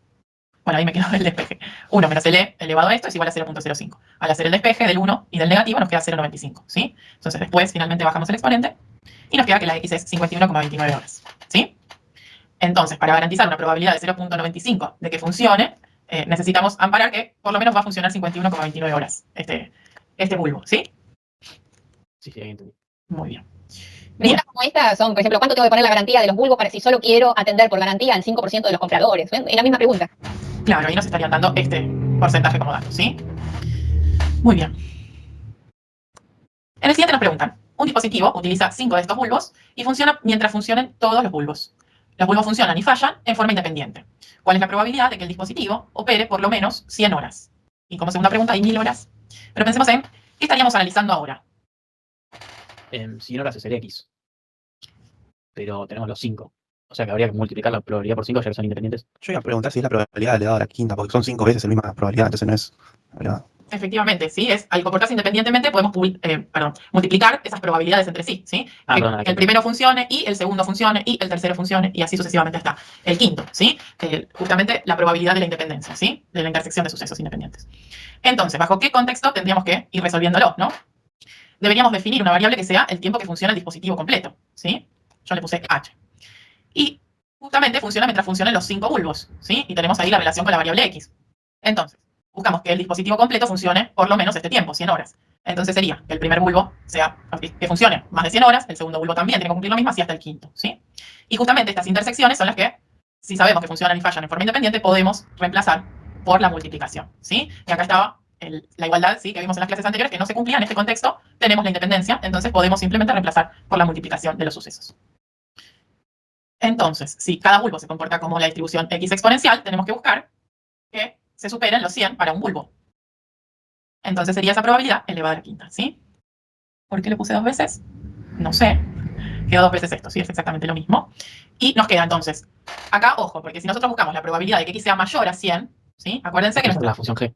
bueno, ahí me quedó el despeje. 1 menos el e elevado a esto es igual a 0,05. Al hacer el despeje del 1 y del negativo nos queda 0,95, ¿sí? Entonces después finalmente bajamos el exponente y nos queda que la x es 51,29 horas, ¿sí? Entonces, para garantizar una probabilidad de 0,95 de que funcione, necesitamos amparar que por lo menos va a funcionar 51,29 horas este bulbo, ¿sí? Sí, ahí entendí. Muy bien. Preguntas como estas son, por ejemplo, ¿cuánto tengo que poner la garantía de los bulbos para si solo quiero atender por garantía al 5% de los compradores? ¿Ven? Es la misma pregunta. Claro, ahí nos estarían dando este porcentaje como dato, ¿sí? Muy bien. En el siguiente nos preguntan, un dispositivo utiliza 5 de estos bulbos y funciona mientras funcionen todos los bulbos. Los bulbos funcionan y fallan en forma independiente. ¿Cuál es la probabilidad de que el dispositivo opere por lo menos 100 horas? Y como segunda pregunta hay 1000 horas. Pero pensemos en, ¿qué estaríamos analizando ahora? 100 horas es el X. Pero tenemos los 5. O sea que habría que multiplicar la probabilidad por 5 ya que son independientes. Yo iba a preguntar si es la probabilidad elevada a la quinta, porque son 5 veces la misma probabilidad, entonces no es elevada. Efectivamente, ¿sí? Al comportarse independientemente podemos multiplicar esas probabilidades entre sí, ¿sí? Perdón, Que el primero funcione y el segundo funcione y el tercero funcione y así sucesivamente hasta el quinto, ¿sí? Justamente la probabilidad de la independencia, ¿sí? De la intersección de sucesos independientes. Entonces, ¿bajo qué contexto tendríamos que ir resolviéndolo, no? Deberíamos definir una variable que sea el tiempo que funciona el dispositivo completo, ¿sí? Yo le puse h. Y justamente funciona mientras funcionen los 5 bulbos, ¿sí? Y tenemos ahí la relación con la variable x. Entonces, buscamos que el dispositivo completo funcione por lo menos este tiempo, 100 horas. Entonces sería que el primer bulbo que funcione más de 100 horas, el segundo bulbo también tiene que cumplir lo mismo, así hasta el quinto, ¿sí? Y justamente estas intersecciones son las que, si sabemos que funcionan y fallan en forma independiente, podemos reemplazar por la multiplicación, ¿sí? Y acá estaba la igualdad, ¿sí? Que vimos en las clases anteriores, que no se cumplía en este contexto, tenemos la independencia, entonces podemos simplemente reemplazar por la multiplicación de los sucesos. Entonces, si cada bulbo se comporta como la distribución x exponencial, tenemos que buscar que se superen los 100 para un bulbo. Entonces sería esa probabilidad elevada a la quinta, ¿sí? ¿Por qué le puse 2 veces? No sé. Quedó 2 veces esto, ¿sí? Es exactamente lo mismo. Y nos queda entonces, acá, ojo, porque si nosotros buscamos la probabilidad de que x sea mayor a 100, ¿sí? Acuérdense que La función g.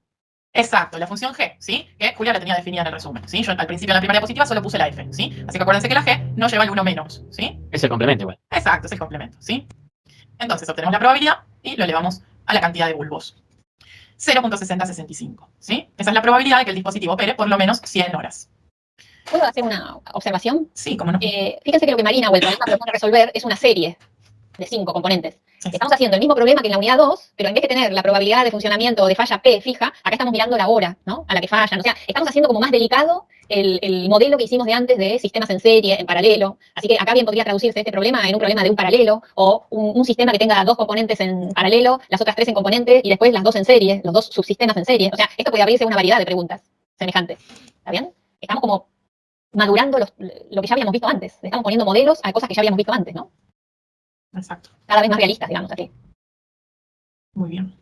Exacto, la función g, ¿sí? Que Julia la tenía definida en el resumen, ¿sí? Yo al principio en la primera diapositiva solo puse la f, ¿sí? Así que acuérdense que la g no lleva el 1 menos, ¿sí? Es el complemento igual. Exacto, es el complemento, ¿sí? Entonces obtenemos la probabilidad y lo elevamos a la cantidad de bulbos. 0.6065, ¿sí? Esa es la probabilidad de que el dispositivo opere por lo menos 100 horas. ¿Puedo hacer una observación? Sí, cómo no. Fíjense que lo que Marina o el problema propone resolver es una serie de 5 componentes. Sí. Estamos haciendo el mismo problema que en la unidad 2, pero en vez de tener la probabilidad de funcionamiento de falla P fija, acá estamos mirando la hora, ¿no? A la que fallan. O sea, estamos haciendo como más delicado el modelo que hicimos de antes de sistemas en serie, en paralelo. Así que acá bien podría traducirse este problema en un problema de un paralelo o un sistema que tenga 2 componentes en paralelo, las otras 3 en componente y después las 2 en serie, los 2 subsistemas en serie. O sea, esto puede abrirse a una variedad de preguntas semejantes. ¿Está bien? Estamos como madurando lo que ya habíamos visto antes. Le estamos poniendo modelos a cosas que ya habíamos visto antes, ¿no? Exacto. Cada vez más realistas, digamos, así. Muy bien.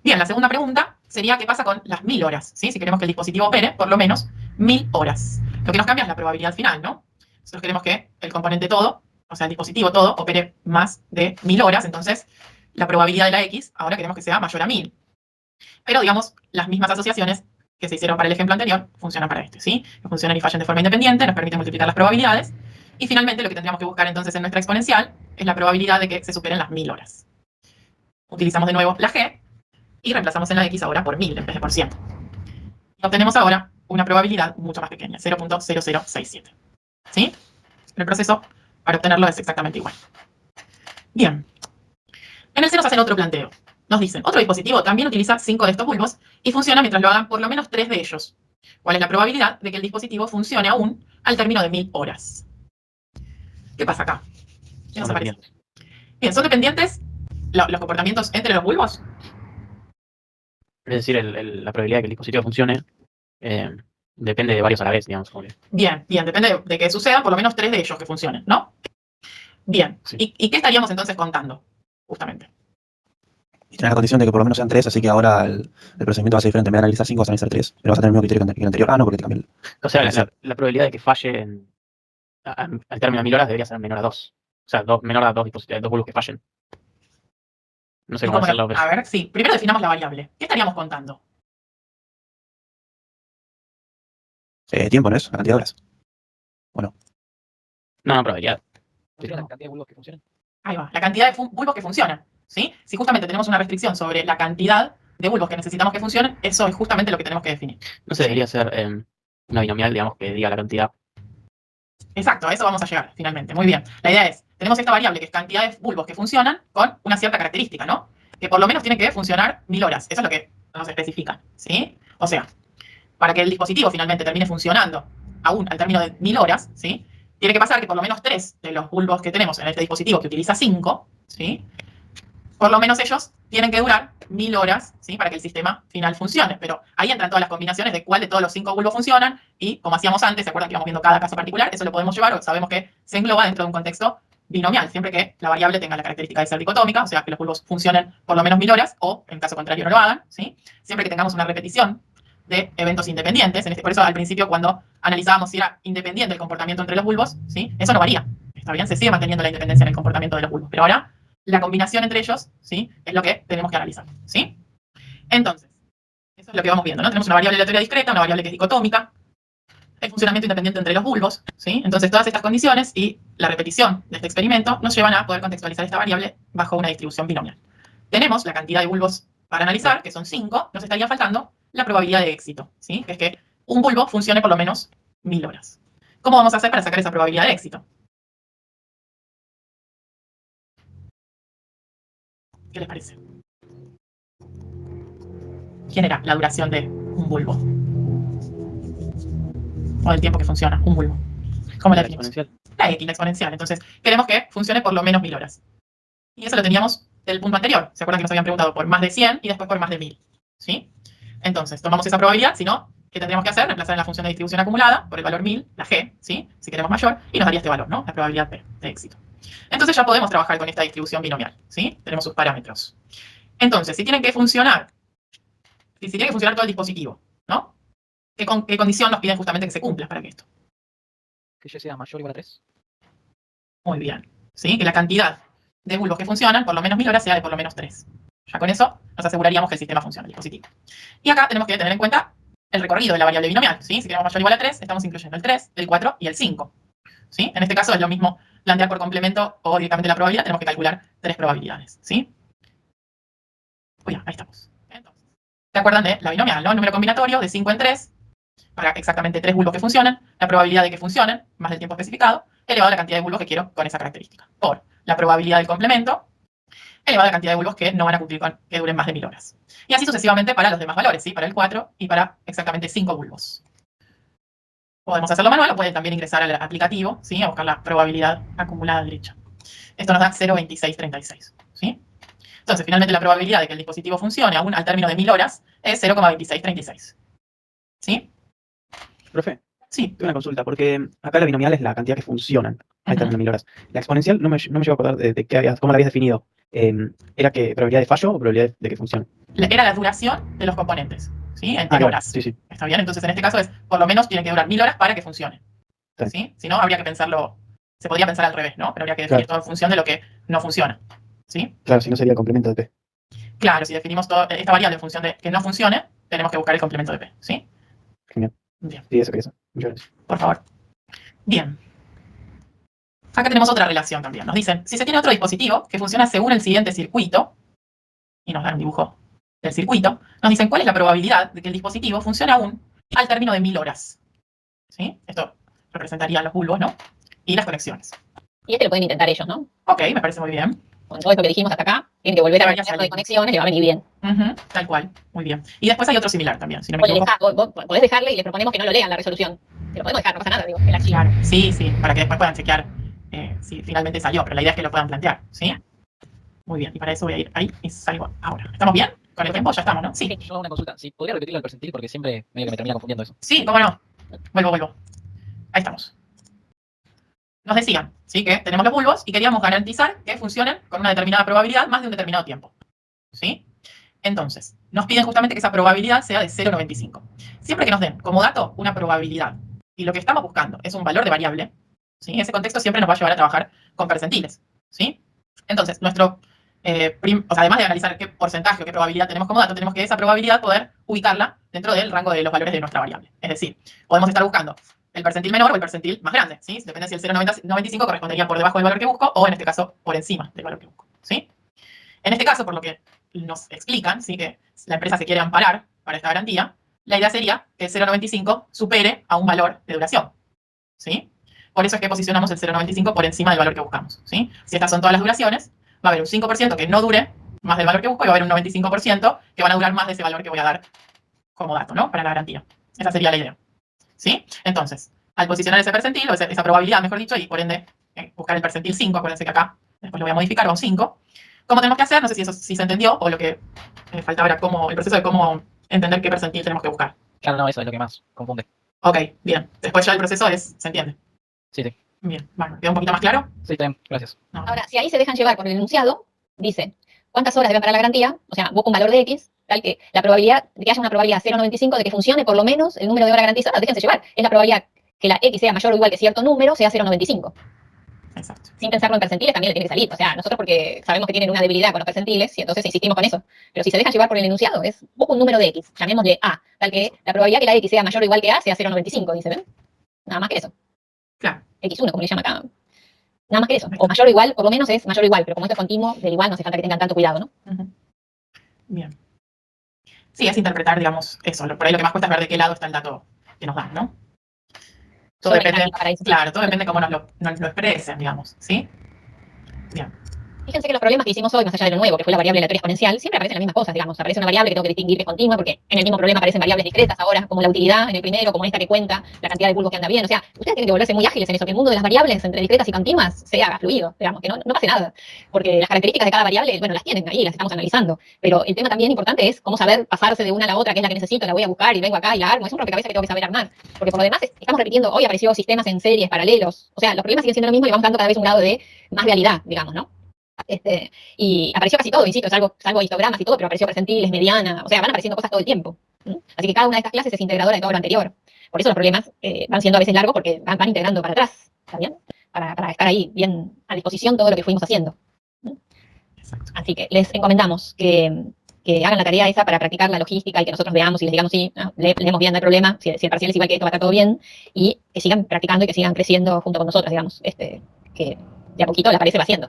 Bien, la segunda pregunta sería qué pasa con las 1000 horas, ¿sí? Si queremos que el dispositivo opere por lo menos 1000 horas. Lo que nos cambia es la probabilidad final, ¿no? Nosotros queremos que el componente todo, o sea, el dispositivo todo, opere más de 1000 horas, entonces la probabilidad de la x ahora queremos que sea mayor a 1000. Pero, digamos, las mismas asociaciones que se hicieron para el ejemplo anterior funcionan para este, ¿sí? Que funcionan y fallan de forma independiente, nos permiten multiplicar las probabilidades. Y finalmente lo que tendríamos que buscar entonces en nuestra exponencial es la probabilidad de que se superen las 1000 horas. Utilizamos de nuevo la g y reemplazamos en la x ahora por 1000 en vez de por 100. Y obtenemos ahora una probabilidad mucho más pequeña, 0.0067. ¿Sí? El proceso para obtenerlo es exactamente igual. Bien. En el C nos hacen otro planteo. Nos dicen, otro dispositivo también utiliza 5 de estos bulbos y funciona mientras lo hagan por lo menos 3 de ellos. ¿Cuál es la probabilidad de que el dispositivo funcione aún al término de 1000 horas? ¿Qué pasa acá? ¿Qué nos aparece? Bien, ¿son dependientes los comportamientos entre los bulbos? Es decir, la probabilidad de que el dispositivo funcione depende de varios a la vez, digamos. Bien, depende de que sucedan por lo menos 3 de ellos que funcionen, ¿no? Bien, Sí. ¿Y qué estaríamos entonces contando? Justamente. Y tenés la condición de que por lo menos sean 3, así que ahora el procedimiento va a ser diferente. En vez de analizar 5, vas a analizar 3. Pero vas a tener el mismo criterio que el anterior. Ah, no, porque te cambié el... O sea, la probabilidad de que falle al término de 1000 horas debería ser menor a 2. O sea, menor a 2 bulbos que fallen. No sé ¿Y cómo cómo hacerlo. a ver, sí. Primero definamos la variable. ¿Qué estaríamos contando? tiempo, ¿no es? La cantidad de horas. No, probabilidad. La cantidad de bulbos que funcionan. Ahí va, la cantidad de bulbos que funcionan, ¿sí? Si justamente tenemos una restricción sobre la cantidad de bulbos que necesitamos que funcionen, eso es justamente lo que tenemos que definir. No sé, debería ser una binomial, digamos, que diga la cantidad. Exacto, a eso vamos a llegar finalmente. Muy bien. La idea es, tenemos esta variable que es cantidad de bulbos que funcionan con una cierta característica, ¿no? Que por lo menos tiene que funcionar 1000 horas. Eso es lo que nos especifican, ¿sí? O sea, para que el dispositivo finalmente termine funcionando aún al término de 1000 horas, ¿sí? Tiene que pasar que por lo menos 3 de los bulbos que tenemos en este dispositivo que utiliza 5, ¿sí? Por lo menos ellos tienen que durar 1000 horas, ¿sí? Para que el sistema final funcione. Pero ahí entran todas las combinaciones de cuál de todos los 5 bulbos funcionan y, como hacíamos antes, ¿se acuerdan que íbamos viendo cada caso particular? Eso lo podemos llevar o sabemos que se engloba dentro de un contexto binomial, siempre que la variable tenga la característica de ser dicotómica, o sea, que los bulbos funcionen por lo menos 1000 horas o, en caso contrario, no lo hagan, ¿sí? Siempre que tengamos una repetición de eventos independientes. Por eso al principio cuando analizábamos si era independiente el comportamiento entre los bulbos, ¿sí? Eso no varía. ¿Está bien? Se sigue manteniendo la independencia en el comportamiento de los bulbos, pero ahora la combinación entre ellos, ¿sí? Es lo que tenemos que analizar, ¿sí? Entonces, eso es lo que vamos viendo, ¿no? Tenemos una variable aleatoria discreta, una variable que es dicotómica, el funcionamiento independiente entre los bulbos, ¿sí? Entonces, todas estas condiciones y la repetición de este experimento nos llevan a poder contextualizar esta variable bajo una distribución binomial. Tenemos la cantidad de bulbos para analizar, que son 5, nos estaría faltando la probabilidad de éxito, ¿sí? Que es que un bulbo funcione por lo menos 1000 horas. ¿Cómo vamos a hacer para sacar esa probabilidad de éxito? ¿Qué les parece? ¿Quién era la duración de un bulbo? O del tiempo que funciona un bulbo. ¿Cómo la definimos? exponencial. La X, la exponencial. Entonces, queremos que funcione por lo menos 1000 horas. Y eso lo teníamos del punto anterior. ¿Se acuerdan que nos habían preguntado por más de 100 y después por más de 1000? ¿Sí? Entonces, tomamos esa probabilidad, si no, ¿qué tendríamos que hacer? Reemplazar en la función de distribución acumulada por el valor 1000, la G, ¿sí? Si queremos mayor, y nos daría este valor, ¿no? La probabilidad P de éxito. Entonces ya podemos trabajar con esta distribución binomial, ¿sí? Tenemos sus parámetros. Entonces, si tienen que funcionar, si tiene que funcionar todo el dispositivo, ¿no? ¿Qué condición nos piden justamente que se cumpla para que esto? Que Y sea mayor o igual a 3. Muy bien. ¿Sí? Que la cantidad de bulbos que funcionan, por lo menos 1000 horas, sea de por lo menos 3. Ya con eso nos aseguraríamos que el sistema funciona, el dispositivo. Y acá tenemos que tener en cuenta el recorrido de la variable binomial, ¿sí? Si queremos mayor o igual a 3, estamos incluyendo el 3, el 4 y el 5. ¿Sí? En este caso es lo mismo plantear por complemento o directamente la probabilidad, tenemos que calcular 3 probabilidades, ¿sí? Uy, ahí estamos. Entonces, ¿se acuerdan de la binomial, no? El número combinatorio de 5 en 3, para exactamente 3 bulbos que funcionen, la probabilidad de que funcionen, más del tiempo especificado, elevado a la cantidad de bulbos que quiero con esa característica, por la probabilidad del complemento, elevado a la cantidad de bulbos que no van a cumplir con que duren más de 1000 horas. Y así sucesivamente para los demás valores, ¿sí? Para el 4 y para exactamente 5 bulbos. Podemos hacerlo manual o pueden también ingresar al aplicativo, ¿sí? A buscar la probabilidad acumulada derecha. Esto nos da 0,2636, ¿sí? Entonces, finalmente la probabilidad de que el dispositivo funcione aún al término de 1000 horas es 0,2636. ¿Sí? Profe, Sí. tengo una consulta, porque acá la binomial es la cantidad que funcionan al término de 1000 horas. La exponencial no me llevo a acordar de cómo la habías definido. ¿Era que probabilidad de fallo o probabilidad de que funcione? Era la duración de los componentes, ¿sí? En claro. horas. Sí, sí. ¿Está bien? Entonces, en este caso es, por lo menos tiene que durar 1000 horas para que funcione. Sí. ¿Sí? Si no, habría que pensarlo, se podría pensar al revés, ¿no? Pero habría que definir todo en función de lo que no funciona. ¿Sí? Claro, si no sería el complemento de P. Claro, si definimos esta variable en función de que no funcione, tenemos que buscar el complemento de P, ¿sí? Genial. Bien. Sí, eso quería saber. Muchas gracias. Por favor. Bien. Acá tenemos otra relación también. Nos dicen, si se tiene otro dispositivo que funciona según el siguiente circuito, y nos dan un dibujo del circuito, nos dicen cuál es la probabilidad de que el dispositivo funcione aún al término de 1000 horas. ¿Sí? Esto representaría los bulbos, ¿no? Y las conexiones. Y este lo pueden intentar ellos, ¿no? Ok, me parece muy bien. Con todo esto que dijimos hasta acá, tienen que volver a Debería cambiar salir. de conexiones, le va a venir bien. Tal cual, muy bien. Y después hay otro similar también, si no me O le equivoco. vos podés dejarle y les proponemos que no lo lean la resolución. Se lo podemos dejar, no pasa nada, digo, el archivo. Claro, sí, sí, para que después puedan chequear si finalmente salió, pero la idea es que lo puedan plantear, ¿sí? Muy bien, y para eso voy a ir ahí y salgo ahora. ¿Estamos bien? ¿Con el tiempo ya estamos, no? Sí. Yo hago una consulta. Si podría repetirlo al percentil porque siempre medio que me termina confundiendo eso. Sí, cómo no. Vuelvo. Ahí estamos. Nos decían, ¿sí? Que tenemos los bulbos y queríamos garantizar que funcionen con una determinada probabilidad más de un determinado tiempo. ¿Sí? Entonces, nos piden justamente que esa probabilidad sea de 0,95. Siempre que nos den como dato una probabilidad y lo que estamos buscando es un valor de variable, ¿sí? Ese contexto siempre nos va a llevar a trabajar con percentiles. ¿Sí? Entonces, además de analizar qué porcentaje o qué probabilidad tenemos como dato, tenemos que esa probabilidad poder ubicarla dentro del rango de los valores de nuestra variable. Es decir, podemos estar buscando el percentil menor o el percentil más grande, ¿sí? Depende si el 0,95 correspondería por debajo del valor que busco o en este caso por encima del valor que busco, ¿sí? En este caso, por lo que nos explican, ¿sí? Que la empresa se quiere amparar para esta garantía, la idea sería que el 0,95 supere a un valor de duración, ¿sí? Por eso es que posicionamos el 0,95 por encima del valor que buscamos, ¿sí? Si estas son todas las duraciones, va a haber un 5% que no dure más del valor que busco y va a haber un 95% que van a durar más de ese valor que voy a dar como dato, ¿no? Para la garantía. Esa sería la idea. ¿Sí? Entonces, al posicionar ese percentil, o esa probabilidad, mejor dicho, y por ende buscar el percentil 5, acuérdense que acá después lo voy a modificar a un 5. ¿Cómo tenemos que hacer? No sé si se entendió o lo que faltaba era el proceso de cómo entender qué percentil tenemos que buscar. Claro, no, eso es lo que más confunde. Ok, bien. Después ya el proceso ¿se entiende? Sí. Bien, bueno, ¿queda un poquito más claro? Sí, está bien, gracias. No. Ahora, si ahí se dejan llevar por el enunciado, dice cuántas horas deben parar la garantía, o sea, busca un valor de X, tal que la probabilidad de que haya una probabilidad 0,95 de que funcione por lo menos el número de horas garantizadas, déjense llevar. Es la probabilidad que la X sea mayor o igual que cierto número, sea 0,95. Exacto. Sin pensarlo en percentiles también le tiene que salir. O sea, nosotros porque sabemos que tienen una debilidad con los percentiles y entonces insistimos con eso. Pero si se dejan llevar por el enunciado, es busco un número de X, llamémosle A, tal que la probabilidad que la X sea mayor o igual que A sea 0,95, dice, ¿ven? Nada más que eso. Claro. X1, como le llama acá. Nada más que eso. O mayor o igual, por lo menos es mayor o igual, pero como esto es continuo, del igual no hace falta que tengan tanto cuidado, ¿no? Ujú. Bien. Sí, es interpretar, digamos, eso. Por ahí lo que más cuesta es ver de qué lado está el dato que nos dan, ¿no? Todo Yo depende, mecánica para eso. claro, todo depende de cómo nos lo expresen, digamos, ¿sí? Bien. Fíjense que los problemas que hicimos hoy, más allá de lo nuevo, que fue la variable aleatoria exponencial, siempre aparecen las mismas cosas, digamos. Aparece una variable que tengo que distinguir que es continua, porque en el mismo problema aparecen variables discretas ahora, como la utilidad en el primero, como esta que cuenta la cantidad de bulbos que anda bien. O sea, ustedes tienen que volverse muy ágiles en eso, que el mundo de las variables entre discretas y continuas se haga fluido, digamos, que no pase nada. Porque las características de cada variable, bueno, las tienen ahí, las estamos analizando. Pero el tema también importante es cómo saber pasarse de una a la otra, que es la que necesito, la voy a buscar y vengo acá y la armo. Es un rompecabezas que tengo que saber armar. Porque por lo demás, estamos repitiendo, hoy apareció sistemas en series paralelos. O sea, los problemas siguen siendo lo mismo y vamos dando cada vez un grado de más realidad, digamos, ¿no? Y apareció casi todo, insisto, salvo histogramas y todo, pero apareció percentiles, mediana, o sea, van apareciendo cosas todo el tiempo. Así que cada una de estas clases es integradora de todo lo anterior. Por eso los problemas van siendo a veces largos porque van integrando para atrás, ¿está bien? Para estar ahí bien a disposición todo lo que fuimos haciendo. Exacto. Así que les encomendamos que hagan la tarea esa para practicar la logística y que nosotros veamos y les digamos, sí, leemos bien, no hay problema, si el parcial es igual que esto va a estar todo bien, y que sigan practicando y que sigan creciendo junto con nosotros, digamos, que de a poquito la pared se va haciendo.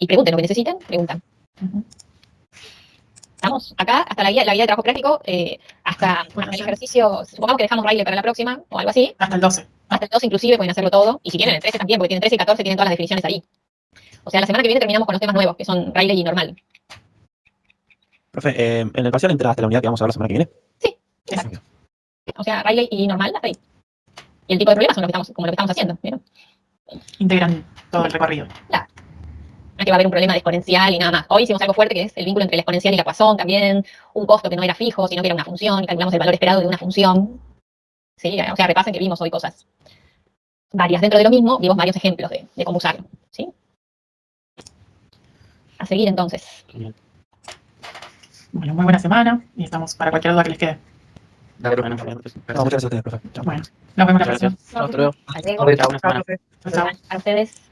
Y pregunten lo que necesiten, preguntan. Ujú. Estamos acá, hasta la guía de trabajo práctico, hasta el ejercicio, supongamos que dejamos Braille para la próxima, o algo así, Hasta el 12. hasta el 2 inclusive pueden hacerlo todo, y si quieren el 13 también, porque tienen 13 y 14, tienen todas las definiciones ahí. O sea, la semana que viene terminamos con los temas nuevos, que son Braille y normal. Profe, en el parcial entra hasta la unidad que vamos a ver la semana que viene. Sí, exacto. O sea, Braille y normal, hasta ahí. Y el tipo de problemas son como lo que estamos haciendo, ¿vieron? Integran todo el recorrido. No es que va a haber un problema de exponencial y nada más. Hoy hicimos algo fuerte que es el vínculo entre la exponencial y la Poisson también, un costo que no era fijo, sino que era una función, y calculamos el valor esperado de una función. Sí, o sea, repasen que vimos hoy cosas varias. Dentro de lo mismo, vimos varios ejemplos de cómo usarlo. ¿Sí? A seguir entonces. Genial. Bueno, muy buena semana y estamos para cualquier duda que les quede. Dale, profe, no, No, muchas gracias a ustedes, profe. Chao. Bueno, nos vemos la Muchas próxima. gracias. Chao, hasta luego. Hasta luego. Chao, buena semana. Chao. Para ustedes.